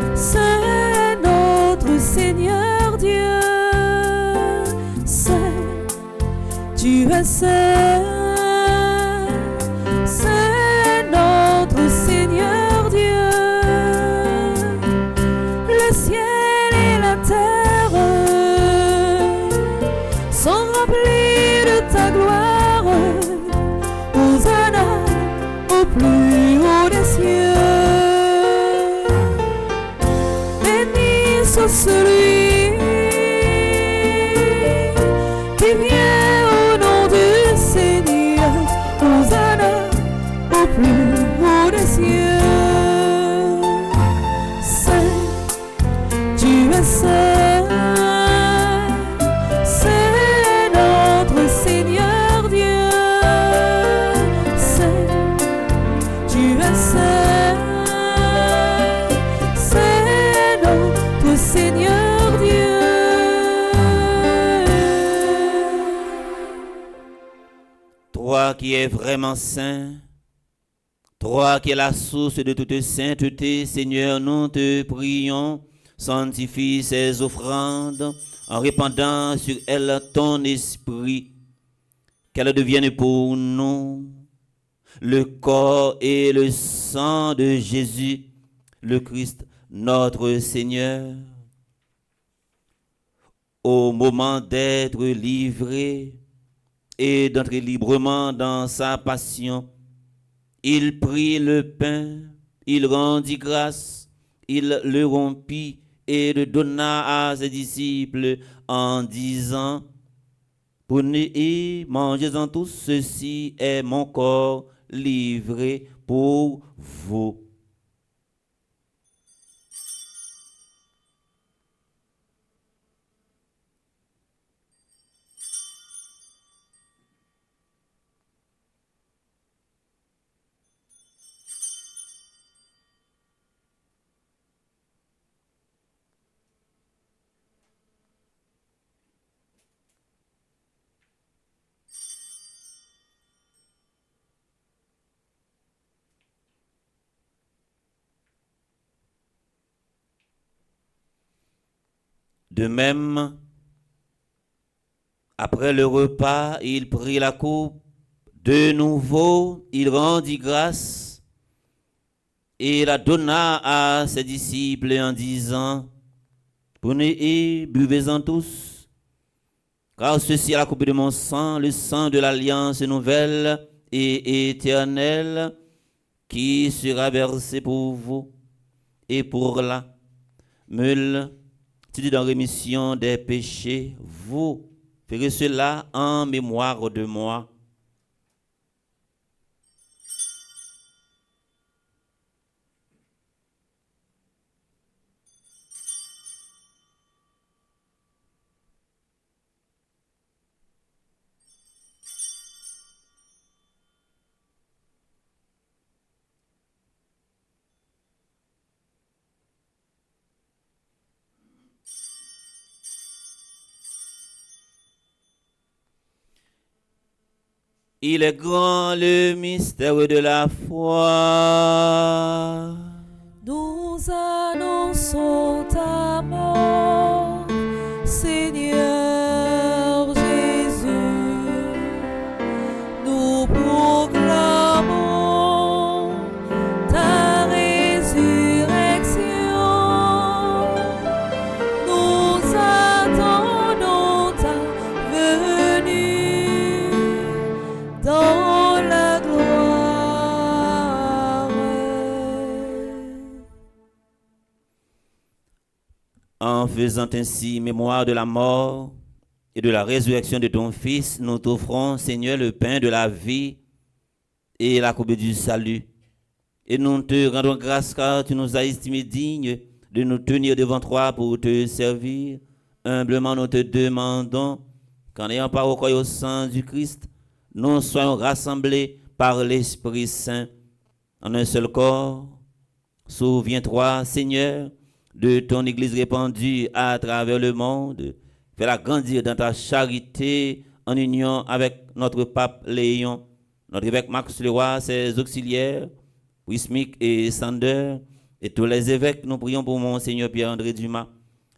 [SPEAKER 2] C'est notre Seigneur Dieu, tu es saint, c'est notre Seigneur Dieu. Le ciel et la terre sont remplis de ta gloire. Hosanna au plus haut des cieux. Béni soit celui qui vient au nom du Seigneur. Hosanna au plus haut des cieux. Saint, tu es saint, c'est notre Seigneur Dieu. Saint, tu es saint, c'est notre Seigneur Dieu.
[SPEAKER 3] Toi qui es vraiment saint, toi qui es la source de toute sainteté, Seigneur, nous te prions, sanctifie ces offrandes en répandant sur elles ton esprit, qu'elles deviennent pour nous le corps et le sang de Jésus, le Christ, notre Seigneur. Au moment d'être livré et d'entrer librement dans sa passion, il prit le pain, il rendit grâce, il le rompit et le donna à ses disciples en disant: prenez et mangez-en tous, ceci est mon corps livré pour vous. De même, après le repas, il prit la coupe. De nouveau, il rendit grâce et la donna à ses disciples en disant: prenez et buvez-en tous, car ceci est la coupe de mon sang, le sang de l'alliance nouvelle et éternelle, qui sera versé pour vous et pour la meule. Tu dis dans rémission des péchés, vous ferez cela en mémoire de moi. Il est grand le mystère de la foi.
[SPEAKER 2] Nous annonçons ta mort, Seigneur Jésus. Nous proclamons ta résurrection. Nous attendons ta venue dans la gloire.
[SPEAKER 3] En faisant ainsi mémoire de la mort et de la résurrection de ton Fils, nous t'offrons, Seigneur, le pain de la vie et la coupe du salut. Et nous te rendons grâce car tu nous as estimés dignes de nous tenir devant toi pour te servir. Humblement, nous te demandons qu'en ayant part au corps et au sang du Christ, nous soyons rassemblés par l'Esprit Saint en un seul corps. Souviens-toi, Seigneur, de ton Église répandue à travers le monde. Fais-la grandir dans ta charité en union avec notre pape Léon, notre évêque Max Leroy, ses auxiliaires, Wismic et Sander, et tous les évêques. Nous prions pour Monseigneur Pierre-André Dumas,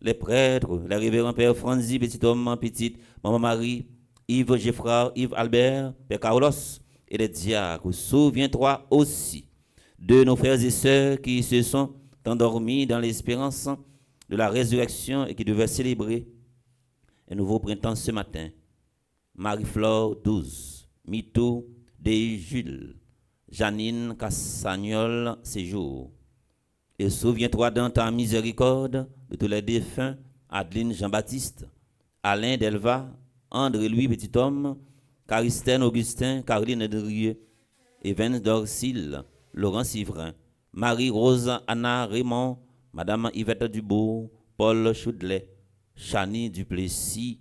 [SPEAKER 3] les prêtres, les révérends Père Franzi, petit homme, petite, Maman Marie, Yves Geffrard, Yves Albert, Père Carlos, et les diacres. Souviens-toi aussi de nos frères et sœurs qui se sont endormis dans l'espérance de la résurrection et qui devaient célébrer un nouveau printemps ce matin. Marie-Flore 12, Mito de Jules, Janine Cassagnol Séjour. Et souviens-toi dans ta miséricorde de tous les défunts, Adeline Jean-Baptiste, Alain Delva, André-Louis Petit-Homme, Caristène Augustin, Caroline Drieux, Evans Dorsil, Laurent Sivrin, Marie-Rose Anna Raymond, Madame Yvette Dubourg, Paul Choudlet, Chani Duplessis,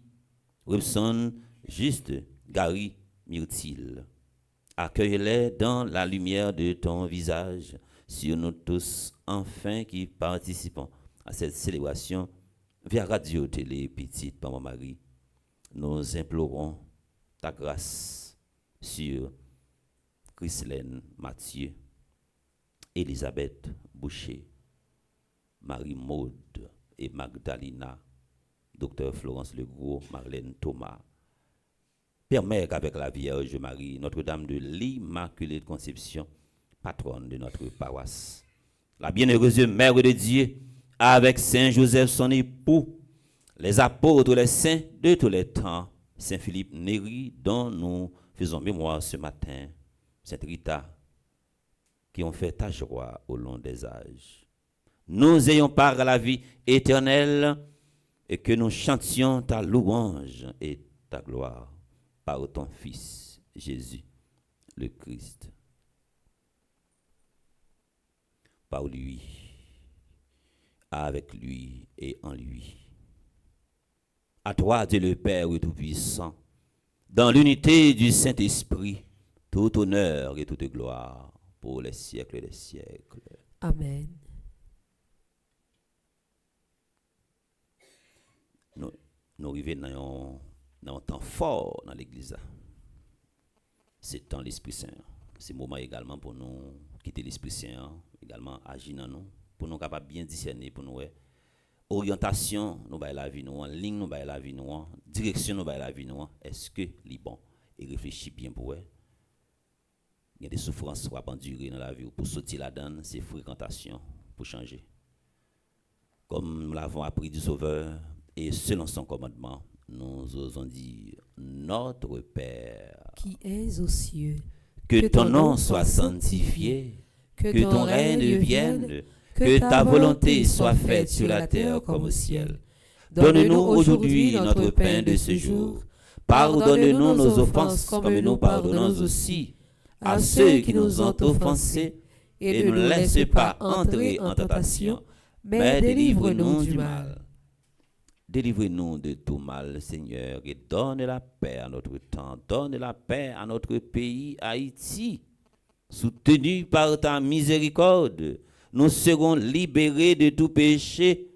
[SPEAKER 3] Robson Juste, Gary Myrtille. Accueille-les dans la lumière de ton visage, sur nous tous, enfin, qui participons à cette célébration via Radio Télé Petite Maman Marie. Nous implorons ta grâce sur Christelaine Mathieu, Elisabeth Boucher, Marie-Maude et Magdalena, Docteur Florence Legros, Marlène Thomas. Permets qu'avec la Vierge Marie, Notre-Dame de l'Immaculée Conception, patronne de notre paroisse, la bienheureuse Mère de Dieu, avec Saint Joseph son époux, les apôtres, les saints de tous les temps, Saint Philippe Néri, dont nous faisons mémoire ce matin, Sainte Rita, qui ont fait ta joie au long des âges. Nous ayons part à la vie éternelle et que nous chantions ta louange et ta gloire par ton Fils, Jésus, le Christ. Par lui, avec lui et en lui. À toi, Dieu le Père Tout-Puissant, dans l'unité du Saint-Esprit, tout honneur et toute gloire pour les siècles des siècles.
[SPEAKER 2] Amen.
[SPEAKER 3] Nous arrivons dans un temps fort dans l'Église. C'est temps l'Esprit Saint. C'est un moment également pour nous quitter l'Esprit Saint, également agir dans nous, pour nous capables bien discerner, pour nous orientation, nous bailler la vie nous, ligne nous bailler la vie nous, direction nous bailler la vie nous. Est-ce que les bon et réfléchis bien pour eux? Il y a des souffrances qui endurer dans la vie pour sortir là-dedans, c'est fréquentation pour changer. Comme nous l'avons appris du Sauveur et selon son commandement, nous osons dire notre Père
[SPEAKER 2] Qui es aux cieux,
[SPEAKER 3] que ton nom soit sanctifié, que ton règne vienne, que ta volonté soit faite sur la terre comme au ciel. Donne-nous aujourd'hui notre pain de ce jour. Pardonne-nous nos offenses comme nous pardonnons aussi à ceux qui nous ont offensés. Et ne nous laisse pas entrer en tentation, mais délivre-nous du mal. Délivre-nous de tout mal, Seigneur, et donne la paix à notre temps. Donne la paix à notre pays, Haïti. Soutenu par ta miséricorde, nous serons libérés de tout péché,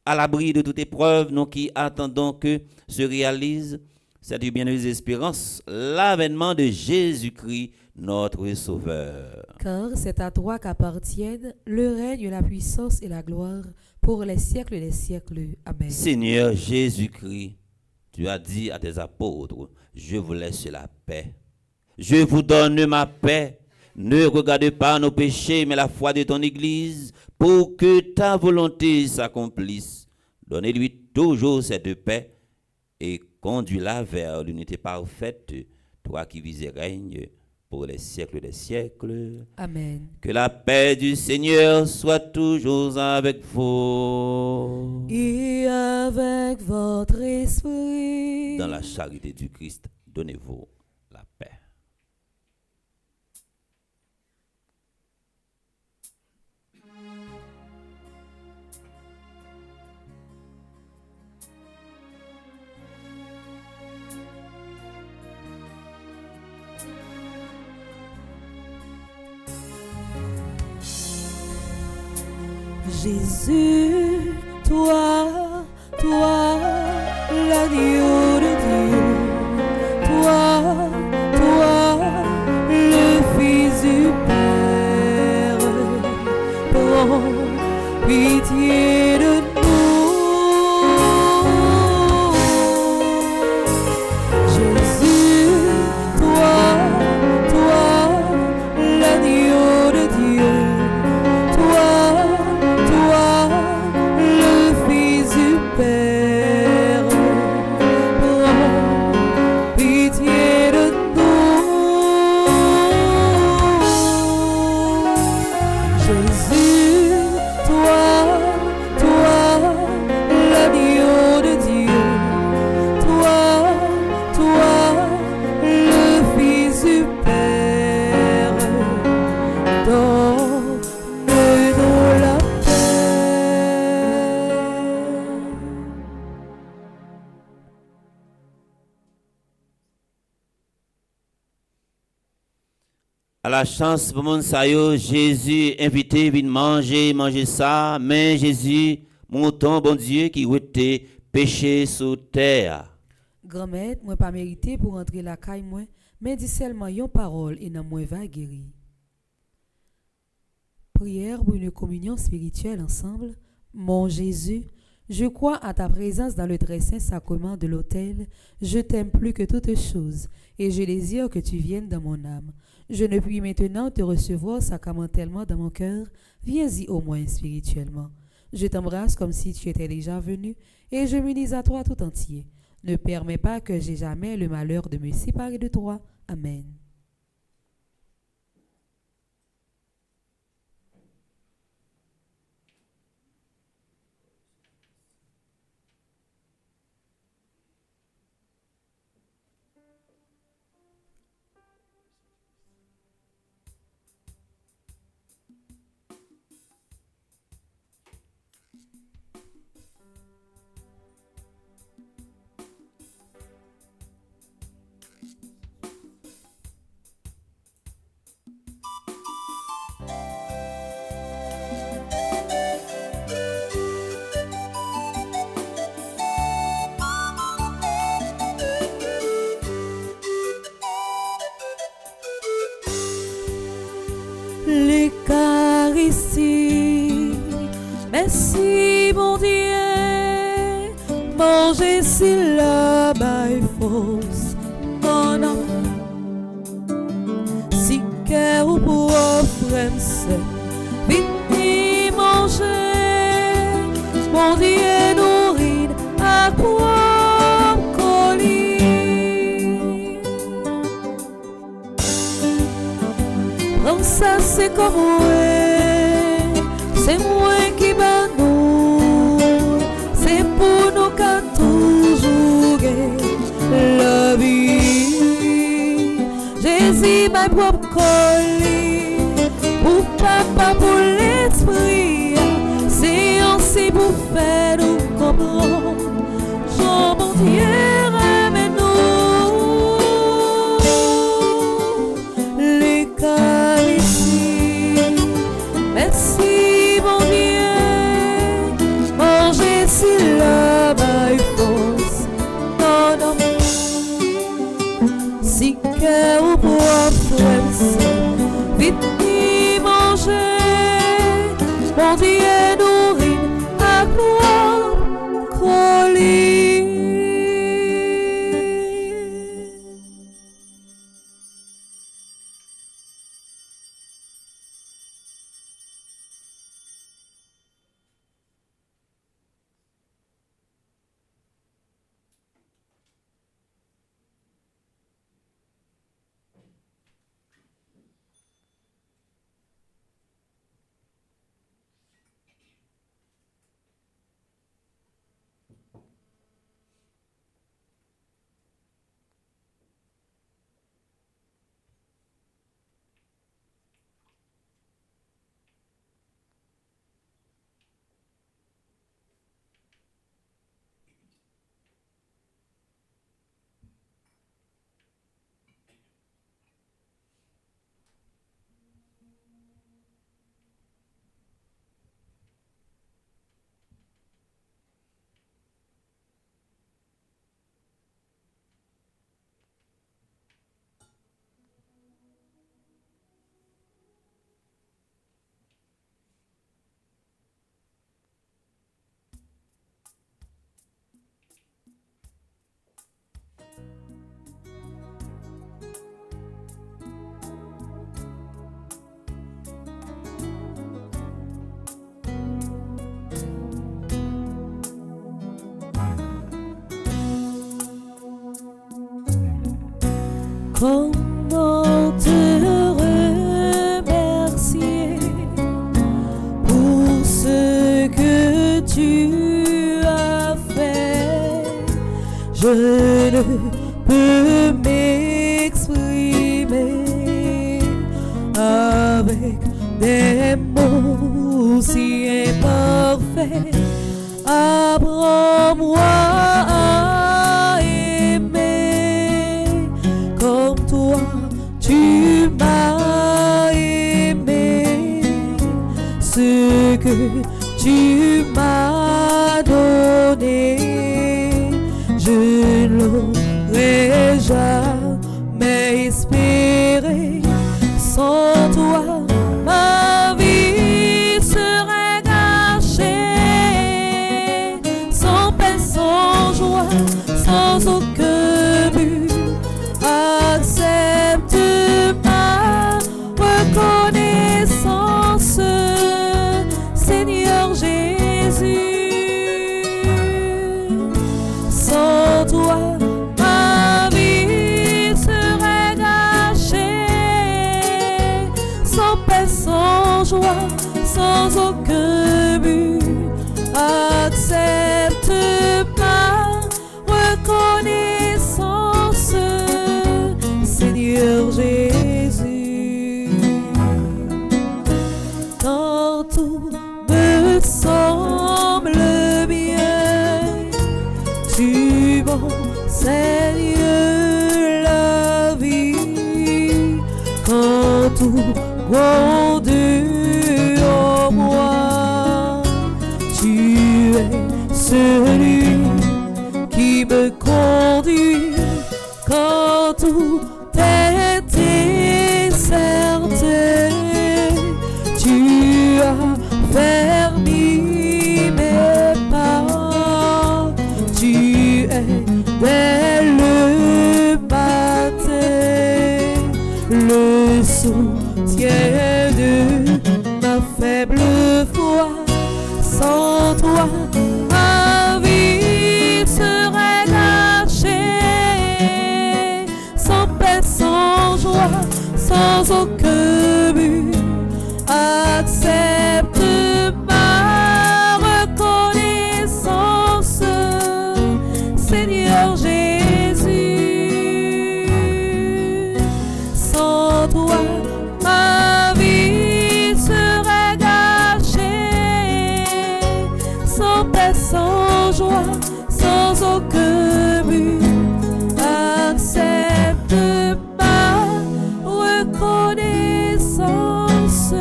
[SPEAKER 3] à l'abri de toute épreuve, nous qui attendons que se réalise cette bienheureuse espérance, l'avènement de Jésus-Christ, notre Sauveur.
[SPEAKER 2] Car c'est à toi qu'appartiennent le règne, la puissance et la gloire pour les siècles des siècles. Amen.
[SPEAKER 3] Seigneur Jésus-Christ, tu as dit à tes apôtres, je vous laisse la paix. Je vous donne ma paix. Ne regarde pas nos péchés, mais la foi de ton Église, pour que ta volonté s'accomplisse. Donnez-lui toujours cette paix et conduis-la vers l'unité parfaite, toi qui vis et règnes pour les siècles des siècles.
[SPEAKER 2] Amen.
[SPEAKER 3] Que la paix du Seigneur soit toujours avec vous.
[SPEAKER 2] Et avec votre esprit.
[SPEAKER 3] Dans la charité du Christ, donnez-vous la paix.
[SPEAKER 2] Jésus, toi, l'agneau de Dieu, toi, le Fils du Père, prends pitié de nous. Jésus, toi, l'agneau de Dieu, le Fils du Père, prends pitié de nous. Jésus, toi, l'agneau de Dieu, toi, le Fils du Père, donne-nous la
[SPEAKER 3] À la chance pour mon sayo, Jésus invité, vient manger ça, mais Jésus, mon ton bon Dieu qui était péché sous terre.
[SPEAKER 2] Grand-mère, moi pas mérité pour entrer la caille moi, mais dis seulement yon parole et nan moi va guérir. Prière pour une communion spirituelle ensemble. Mon Jésus, je crois à ta présence dans le très saint sacrement de l'autel. Je t'aime plus que toute chose et je désire que tu viennes dans mon âme. Je ne puis maintenant te recevoir sacramentellement dans mon cœur. Viens-y au moins spirituellement. Je t'embrasse comme si tu étais déjà venu et je m'unis à toi tout entier. Ne permets pas que j'aie jamais le malheur de me séparer de toi. Amen. L'Eucharistie, merci mon Dieu, manger si la baille fausse, non, non, si cœur ou pour offrir vite manger, mon Dieu nourrit à quoi colis. Prends ça, c'est comme moi, c'est moi qui bat nous, c'est pour nous qu'à toujours la vie. Jésus, ma propre colis, pour papa, pour l'esprit, c'est ainsi pour faire nous comprendre. Jean, mon Dieu, ramène-nous l'Eucharistie. Merci, mon Dieu, manger si la baille fausse. Non, non, Comment te remercier pour ce que tu as fait? Je ne peux m'exprimer avec des mots si imparfaits. Apprends-moi à aimer comme toi tu m'as aimé. Ce que tu m'as donné, je ne l'aurais jamais espéré. Sans toi, ma vie serait gâchée. Sans paix, sans joie, sans aucun but. Accepte ma reconnaissance, Seigneur Jésus. Sans toi, ma vie serait gâchée. Sans paix, sans joie, sans aucun but. Accepte ma reconnaissance, Seigneur Jésus. Quand tout me semble bien, tu m'enseignes la vie. Quand tout gronde en moi, tu es celui qui me conduit. Quand tout est incertain, tu as fermé mes pas. Tu es dès le matin le soutien de ma faible foi. Sans toi, ma vie serait gâchée. Sans paix, sans joie, sans aucun but. Accepte ma reconnaissance, Seigneur Jésus. Sans toi, ma vie serait gâchée. Sans paix, sans joie, sans aucun but. Accepte ma reconnaissance,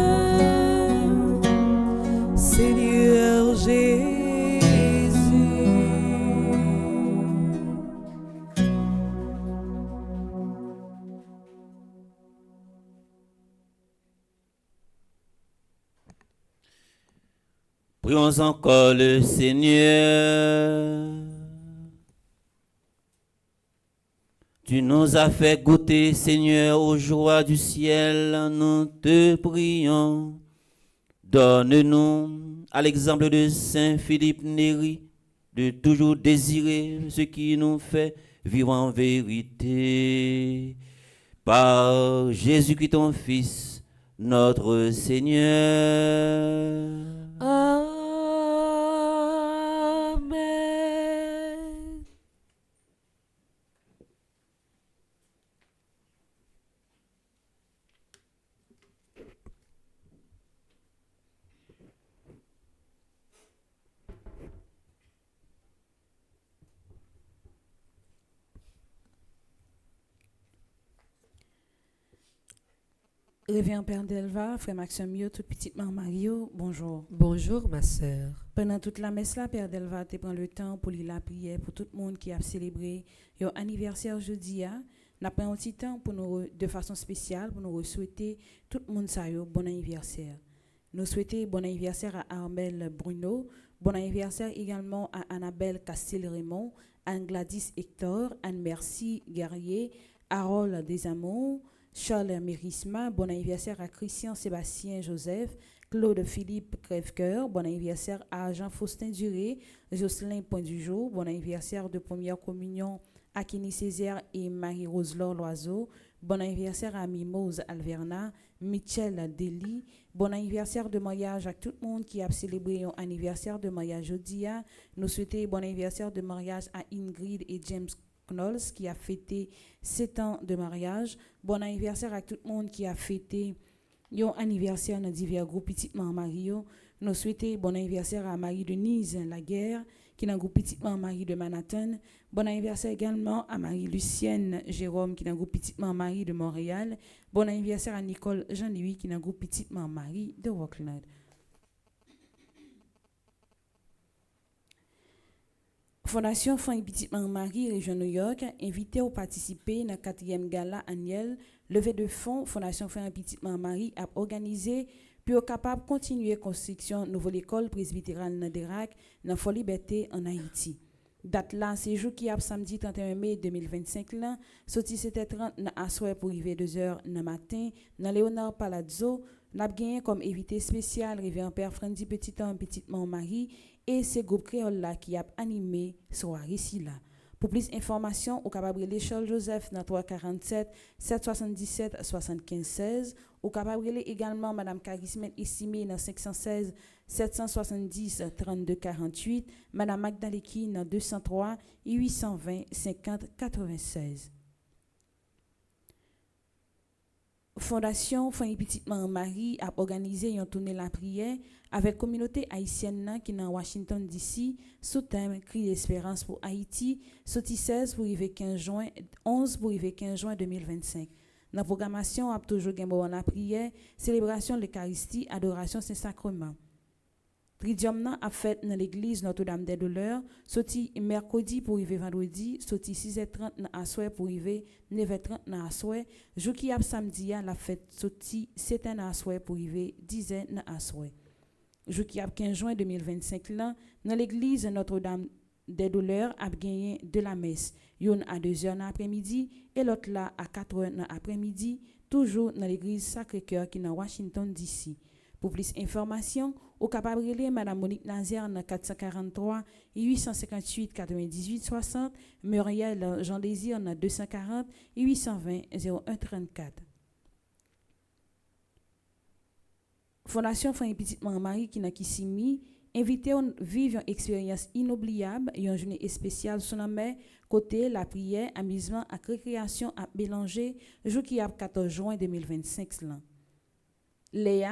[SPEAKER 2] Seigneur Jésus.
[SPEAKER 3] Prions encore le Seigneur. Tu nous as fait goûter, Seigneur, aux joies du ciel. Nous te prions. Donne-nous, à l'exemple de Saint Philippe Néri, de toujours désirer ce qui nous fait vivre en vérité. Par Jésus-Christ, ton Fils, notre Seigneur.
[SPEAKER 2] Amen.
[SPEAKER 1] Révérend Père Delva, Frère Maxime, toute petite maman Mario, bonjour.
[SPEAKER 2] Bonjour ma sœur.
[SPEAKER 1] Pendant toute la messe là, Père Delva, tu prends le temps pour lire la prière pour tout le monde qui a célébré leur anniversaire jeudi. N'a pas un petit temps pour nous, de façon spéciale pour nous souhaiter tout le monde ça bon anniversaire. Nous souhaitons bon anniversaire à Armel Bruno, bon anniversaire également à Annabelle Castel-Raymond, Anne-Gladys Hector, Anne-Merci Guerrier, Harold Desamours, Charles Mérisma, bon anniversaire à Christian Sébastien Joseph, Claude Philippe Crèvecoeur, bon anniversaire à Jean-Faustin Duré, Jocelyn Point du Jour, bon anniversaire de première communion à Kenny Césaire et Marie-Rose Laure Loiseau, Bon anniversaire à Mimose Alverna, Michel Deli. Bon anniversaire de mariage à tout le monde qui a célébré un anniversaire de mariage aujourd'hui. Nous souhaitons bon anniversaire de mariage à Ingrid et James Knowles qui a fêté 7 ans de mariage. Bon anniversaire à tout le monde qui a fêté un anniversaire dans divers groupes petitement Mario. Nous souhaitons bon anniversaire à Marie-Denise Laguerre qui est dans le groupe petitement Marie de Manhattan. Bon anniversaire également à Marie-Lucienne Jérôme qui est dans le groupe petitement Marie de Montréal. Bon anniversaire à Nicole Jean-Louis qui est dans le groupe petitement Marie de Rockland. Fondation Fonds et Petitement Marie, Région New York, invité à participer dans le 4e gala annuel Levée de fonds. Fondation Fonds et Petitement Marie a organisé pour capable de continuer la construction de nouvelle école presbytérale dans Derac, dans Fort Liberté en Haïti. Date là, c'est jour qui a samedi 31 mai 2025 là, sorti 7h30 dans Assoir pour arriver 2h dans matin dans Léonard Palazzo, n'a gagné comme invité spécial révérend Père Frandy Petitant Petitement Marie et c'est groupe créole là qui a animé soirée ici là. Pour plus d'informations, au capable de Charles Joseph dans 347 777 75 16 ou capable également Madame Charismette Essimé dans 516 770 32 48, Madame Magdaleki dans 203 820 50 96. Fondation Fonds et Petitement Marie a organisé une tournée la prière avec communauté haïtienne qui est dans Washington DC sous thème Cri d'espérance pour Haïti, sorti 16 pour arriver 15 juin, 11 pour arriver 15 juin 2025. Dans la programmation, a toujours gagné la prière, célébration de l'Eucharistie, adoration Saint-Sacrement. Tridium a fait dans l'église Notre-Dame des Douleurs, sorti mercredi pour arriver vendredi, sorti 6h30 dans Assoir pour arriver 9h30 dans Assoir, jour qui a samedi la fête sorti 7h dans Assoir pour arriver 10h dans Assoir. Jour qui a 15 juin 2025 là, dans l'église Notre-Dame des Douleurs a gagné de la messe, une à 2h dans l'après-midi et l'autre là à 4h dans l'après-midi, toujours dans l'église Sacré-Cœur qui est dans Washington DC. Pour plus d'informations, au capable relais Madame Monique Nazaire dans 443 858 98 60, Muriel Jean Désir dans 240 820 01 34. Fondation Fonds et Petitement Marie qui n'a Kissimi invité à vivre une expérience inoubliable et une journée spéciale sur la mer côté la prière, amusement et récréation à mélanger jour qui a 14 juin 2025 là. Les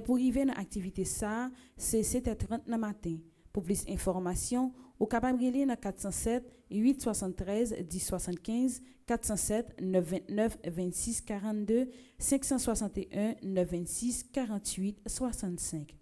[SPEAKER 1] pour arriver dans l'activité ça, c'est 7h30 dans matin. Pour plus d'informations, au capable de dans 407 873 1075 407 929 26 42 561 926 48 65.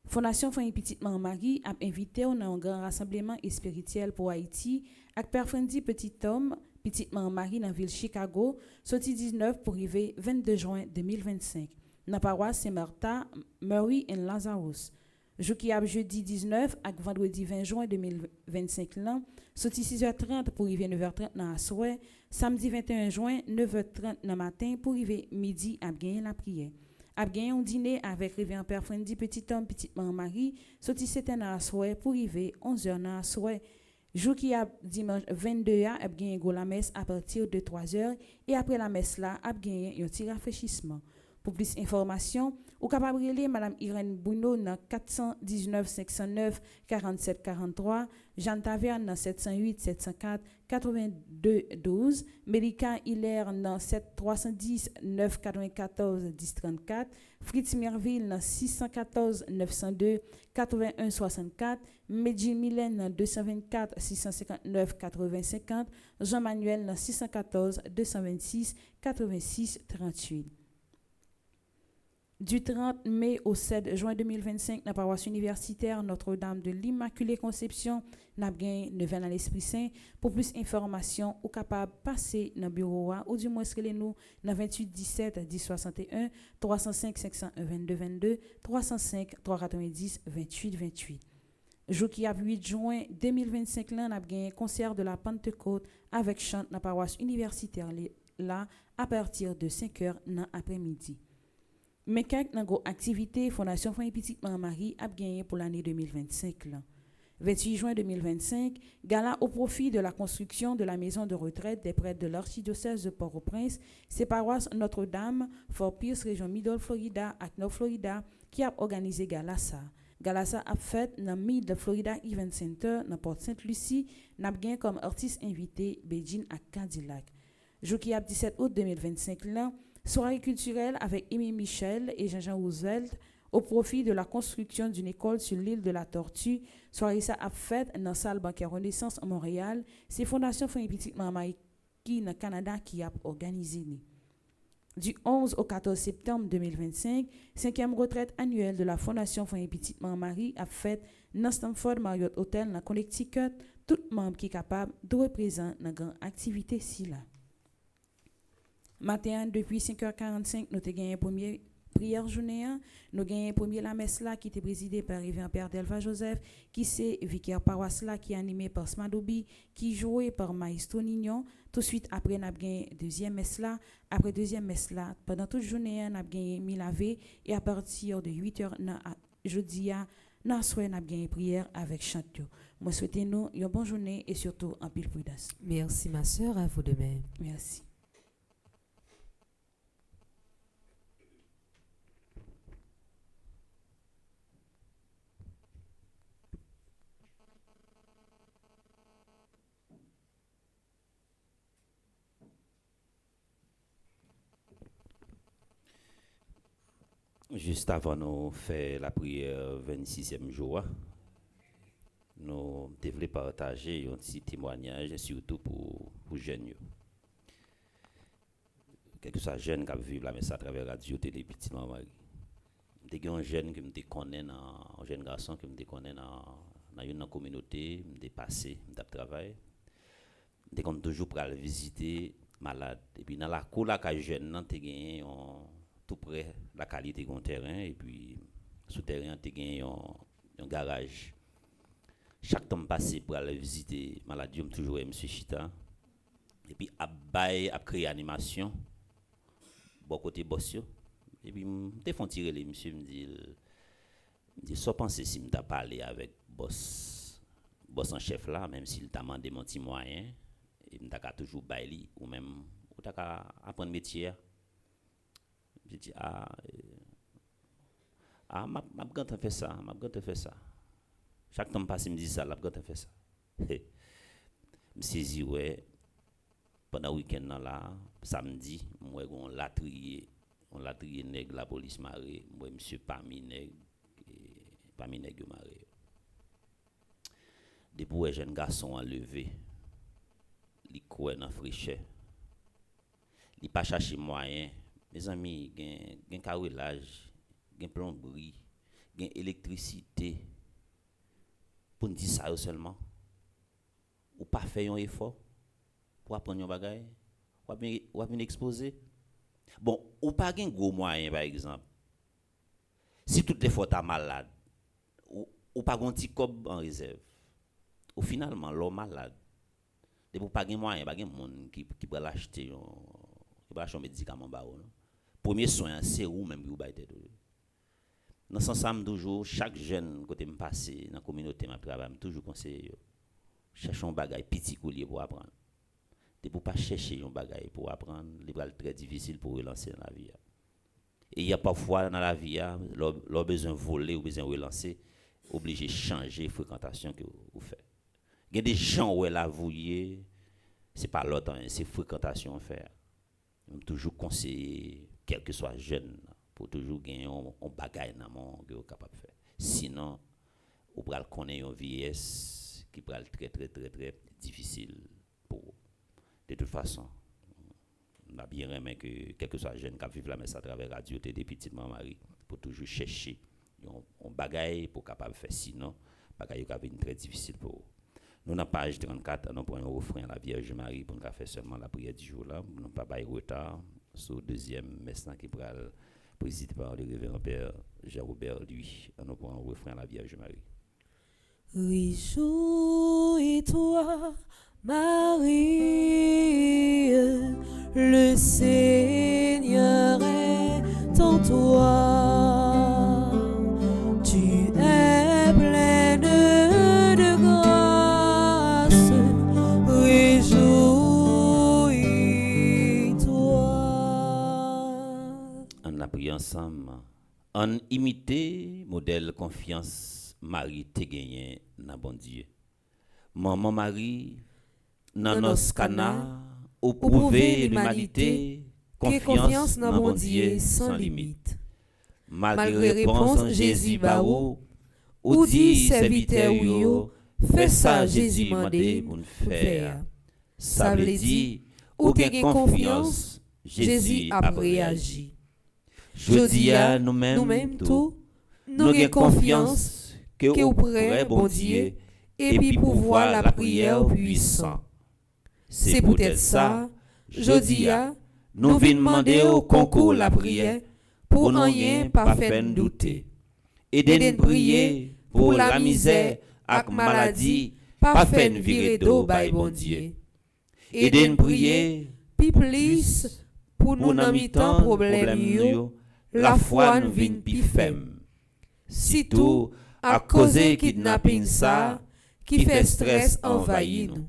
[SPEAKER 1] Fondation Fonds et Petitement Marie a invité à un grand rassemblement spirituel pour Haïti avec Père Frandy Petit Homme Petitement Marie dans la ville Chicago, sorti 19 pour arriver 22 juin 2025. Dans la paroisse Saint-Martha, Mary et Lazarus. Jour qui a jeudi 19 et vendredi 20 juin 2025 là, sorti 6h30 pour arriver 9h30 dans la soirée, samedi 21 juin 9h30 dans le matin pour arriver midi à gagner la prière. A gagné un dîner avec révérend Père Frandy Petit Homme Petitement Marie, sorti 7h dans la soirée pour arriver 11h dans la soirée. Jour qui a dimanche 22 a gagné la messe à partir de 3h et après la messe là a gagné un petit rafraîchissement. Pour plus d'informations, ou capable de Madame Irène Bouno dans 419 509 47 43, Jeanne Taverne dans 708 704 82 12, Mélika Hilaire dans 310 994 10 34, Fritz Merville dans 614 902 81 64, Medji Mylène dans 224 659 80 50, Jean-Manuel dans 614 226 86 38. Du 30 mai au 7 juin 2025, la paroisse universitaire Notre-Dame de l'Immaculée Conception n'a gagné 9 ans à l'Esprit Saint. Pour plus d'informations, ou capable passer dans le bureau ou du moins nous dans 28 17 10 61 305 501 22 22 305 390 28 28. Jour qui a 8 juin 2025, là, on a gagné concert de la Pentecôte avec chant dans la paroisse universitaire là à partir de 5h dans l'après-midi. Mais quelques activités Fondation Fonds et Petitement Marie a gagné pour l'année 2025 là. 28 juin 2025, gala au profit de la construction de la maison de retraite des prêtres de l'archidiocèse de Port-au-Prince, ses paroisses Notre-Dame, Fort Pierce, région Middle Florida et North Florida, qui a organisé gala ça. Gala ça a fait dans Mid Florida Event Center, dans Port Sainte-Lucie, n'a bien comme artiste invité Beijing à Cadillac. Jour qui a 17 août 2025 là, soirée culturelle avec Aimé Michel et Jean-Jean Roosevelt au profit de la construction d'une école sur l'île de la Tortue. Soirée ça a fait dans la salle bancaire Renaissance à Montréal. C'est Fondation Fonds Petit Maman qui dans Canada qui a organisé. Du 11 au 14 septembre 2025, 5e retraite annuelle de la Fondation Fonds Petit Marie a fait dans Stamford Marriott Hotel dans Connecticut. Tout membre qui est capable de représenter dans grande activité si là. Matin depuis 5h45, nous avons gagné premier prière journée. Nous avons premier la messe là qui était présidée par Révérend Père Delva Joseph, qui c'est vicaire paroisse là qui est animé par Smadoubi, qui joué par Maestro Nignon. Tout de suite après nous avons gagné deuxième messe là. Après deuxième messe là, pendant toute journée nous avons gagné Milavé et à partir de 8h jeudi nous avons gagné prière avec chantio. Moi souhaitez nous une bonne journée et surtout en pile prudence.
[SPEAKER 2] Merci ma sœur, à vous de même.
[SPEAKER 1] Merci.
[SPEAKER 3] Juste avant nous faire la prière 26e jour, nous devons partager un petit témoignage, surtout pour jeunes. Quelque soit jeune qui vivent la messe à travers la radio, télé, petit maman. Il y a un jeune qui me connaît, un jeune garçon qui me connaît dans une communauté, me passé, me travail. Je suis toujours pour aller visiter malade. Et puis dans la cour là, quand jeune, tu gagné tout près la qualité de terrain et puis souterrain tu gagné un garage. Chaque temps passé pour aller visiter maladie, toujours monsieur Chita. Et puis à créer animation. Bon côté bossio. Et puis me font tirer les monsieur me dit sans penser si me t'a parlé avec boss en chef là même s'il t'a demandé mon petit moyen et me t'a toujours bailler ou même ou t'a apprendre métier. Je dis m'a gante fait ça, chaque temps passé me dit ça, m'a gante fait ça. Me saisi ouais pendant week-end là samedi moi on latrier nèg la police maré moi monsieur parmi nèg maré. Depuis un jeune garçon enlevé li quoi dans fraîcheur. Il pas chercher moyen. Mes amis, gen carrelage, gen plomberie, gen électricité. Pour nous dire ça seulement. Ou pas faire un effort pour apprendre un bagage, ou bien exposer. Bon, ou pas gen gros moyen par exemple. Si tout l'effort ta malade, ou pas gon petit cob en réserve. Ou finalement l'homme malade. De pour pas gen moyen, pas gen monde qui va l'acheter un médicament ba ou non. Premier soin c'est ou même qui bailler tête. Dans ce sens toujours chaque jeune côté me passer dans communauté m'a travail toujours conseiller chercher un bagage petit collier pour apprendre. De pour pas chercher un bagage pour apprendre, il va être très difficile pour relancer dans la vie. Et il y a parfois dans la vie l'on besoin voler ou besoin relancer obligé changer fréquentation que vous faites. Il y a des gens où la voulier c'est pas l'autre c'est fréquentation faire. Toujours conseiller quel que soit jeune pour toujours gagner un bagage dans mon que vous capable faire. Sinon vous pral connaître une vieillesse qui pral très difficile pour de toute façon. On a bien aimé que quel que soit jeune qui vivent la messe à travers radio des petites Marie pour toujours chercher un bagage pour capable faire sinon bagage qui est très difficile pour vous. Nous, dans la page 34, nous prenons un refrain à la Vierge Marie pour nous faire seulement la prière du jour là. Nous n'avons pas de retard sur le deuxième messe qui est présidé par le révérend Père Jean-Robert, lui. Nous prenons un refrain à la Vierge Marie.
[SPEAKER 2] Réjouis-toi, Marie, le Seigneur est en toi. Tu es pleine de
[SPEAKER 3] ensemble, en imiter modèle confiance Marie te gagné dans bon Dieu. Maman Marie, dans nos cana, ou prouver l'humanité, confiance dans bon Dieu sans limite. Malgré réponse Jésus baou, ou dit serviteur yo, fais ça Jésus mandé pour nous faire. Ça veut dire, ou gain confiance, Jésus a réagi. Je dis à nous-mêmes tout, nous avons confiance que vous prêt, bon Dieu, et puis pouvoir la prière puissant. C'est peut-être ça, je dis à nous venons demander au concours la prière pour rien pas faire douter. Et de prier pour la misère et maladie, pas faire virer d'eau by bon Dieu. Et de prier
[SPEAKER 2] plus pour nous dans mi-temps problème yo, la foi nous vient plus ferme.
[SPEAKER 3] Surtout à cause kidnapping ça qui fait stress envahir nous.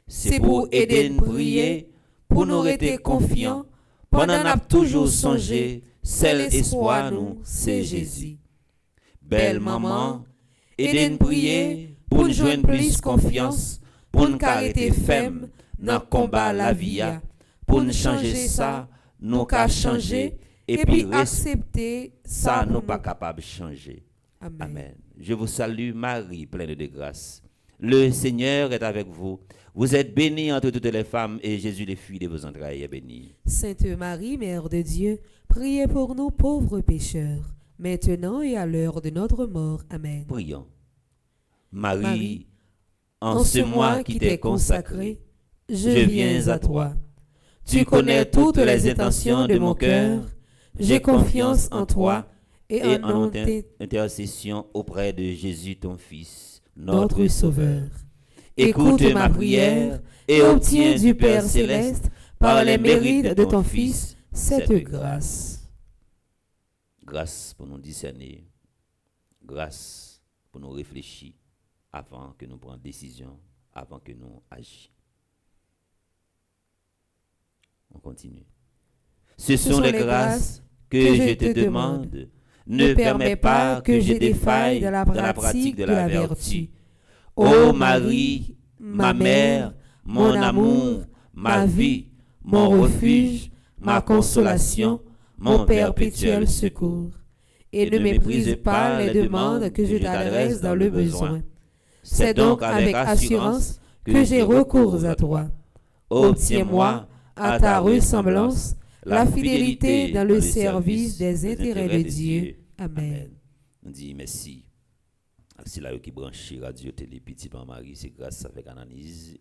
[SPEAKER 3] C'est pour aider nous prier, pour nous rester confiants, pendant n'a toujours songé, seul espoir nous, c'est Jésus. Belle maman, aidez nous prier, pour nous joindre plus confiance, pour nous arrêter ferme dans le combat la vie, pour nous changer ça, nous qu'à changer, et puis accepter ça, nous pas capable de changer.
[SPEAKER 2] Amen.
[SPEAKER 3] Amen. Je vous salue Marie, pleine de grâce. Le Seigneur est avec vous. Vous êtes bénie entre toutes les femmes et Jésus, le fruit de vos entrailles, est béni.
[SPEAKER 2] Sainte Marie, Mère de Dieu, priez pour nous pauvres pécheurs, maintenant et à l'heure de notre mort. Amen.
[SPEAKER 3] Prions. Marie, en ce mois qui t'est consacré, je viens à toi. Tu connais toutes les intentions de mon cœur. J'ai confiance en toi et en intercession auprès de Jésus, ton Fils, notre Sauveur. Écoute ma prière et obtiens du Père céleste, par les mérites de ton Fils, cette grâce. Grâce pour nous discerner, grâce pour nous réfléchir avant que nous prenions décision, avant que nous agissions. On continue. Ce sont les grâces que je te demande. Ne permets pas que je défaille dans la pratique de la vertu. Ô Marie, ma mère, mon amour, ma vie, mon refuge, ma consolation, mon perpétuel secours. Et ne méprise pas les demandes que je t'adresse dans le besoin. C'est donc avec assurance que j'ai recours à toi. Obtiens-moi, à ta ressemblance, la fidélité dans le service des intérêts de Dieu. Amen. On dit merci. C'est là qui branche Radio Télé Petit Pan Marie, c'est grâce avec Ananis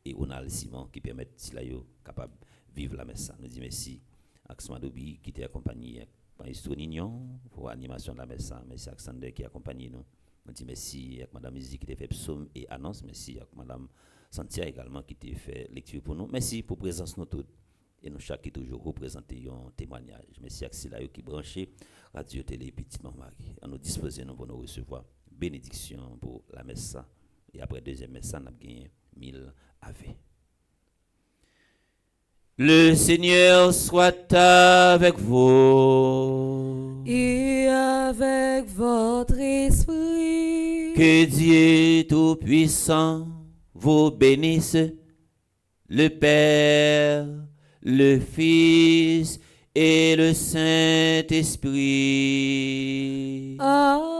[SPEAKER 3] et Ronald Simon qui permettent si là capable vivre la messe. Nous dit merci à Madobi qui t'a accompagné par Nignon pour l'animation de la messe. Merci à Alexander qui a accompagné nous. Nous dit merci à Madame Izzy qui t'a fait psaume et annonce. Merci à Madame Santia également qui t'a fait lecture pour nous. Merci pour présence nous toutes. Et nous chaque qui toujours représenter un témoignage. Merci à Xilayo qui branché Radio Télé Petit Marie. À nous disposer nous pour nous recevoir bénédiction pour la messe. Et après deuxième messe, nous avons gagné 1000 Ave. Le Seigneur soit avec vous.
[SPEAKER 2] Et avec votre esprit.
[SPEAKER 3] Que Dieu Tout-Puissant vous bénisse, le Père, le Fils et le Saint-Esprit.
[SPEAKER 2] Amen.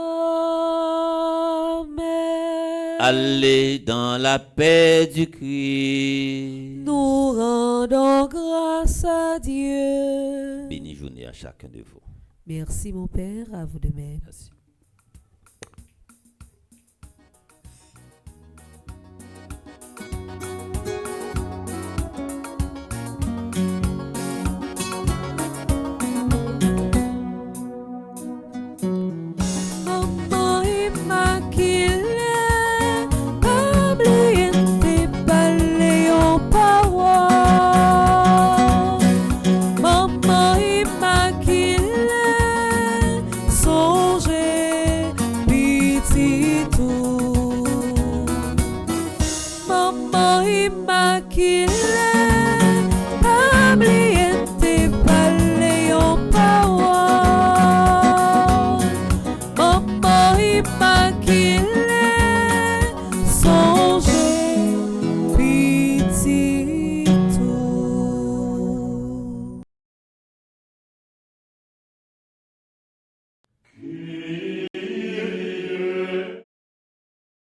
[SPEAKER 3] Allez dans la paix du Christ.
[SPEAKER 2] Nous rendons grâce à Dieu.
[SPEAKER 3] Béni journée à chacun de vous.
[SPEAKER 2] Merci mon Père, à vous de même.
[SPEAKER 3] Merci.
[SPEAKER 2] Immaculée,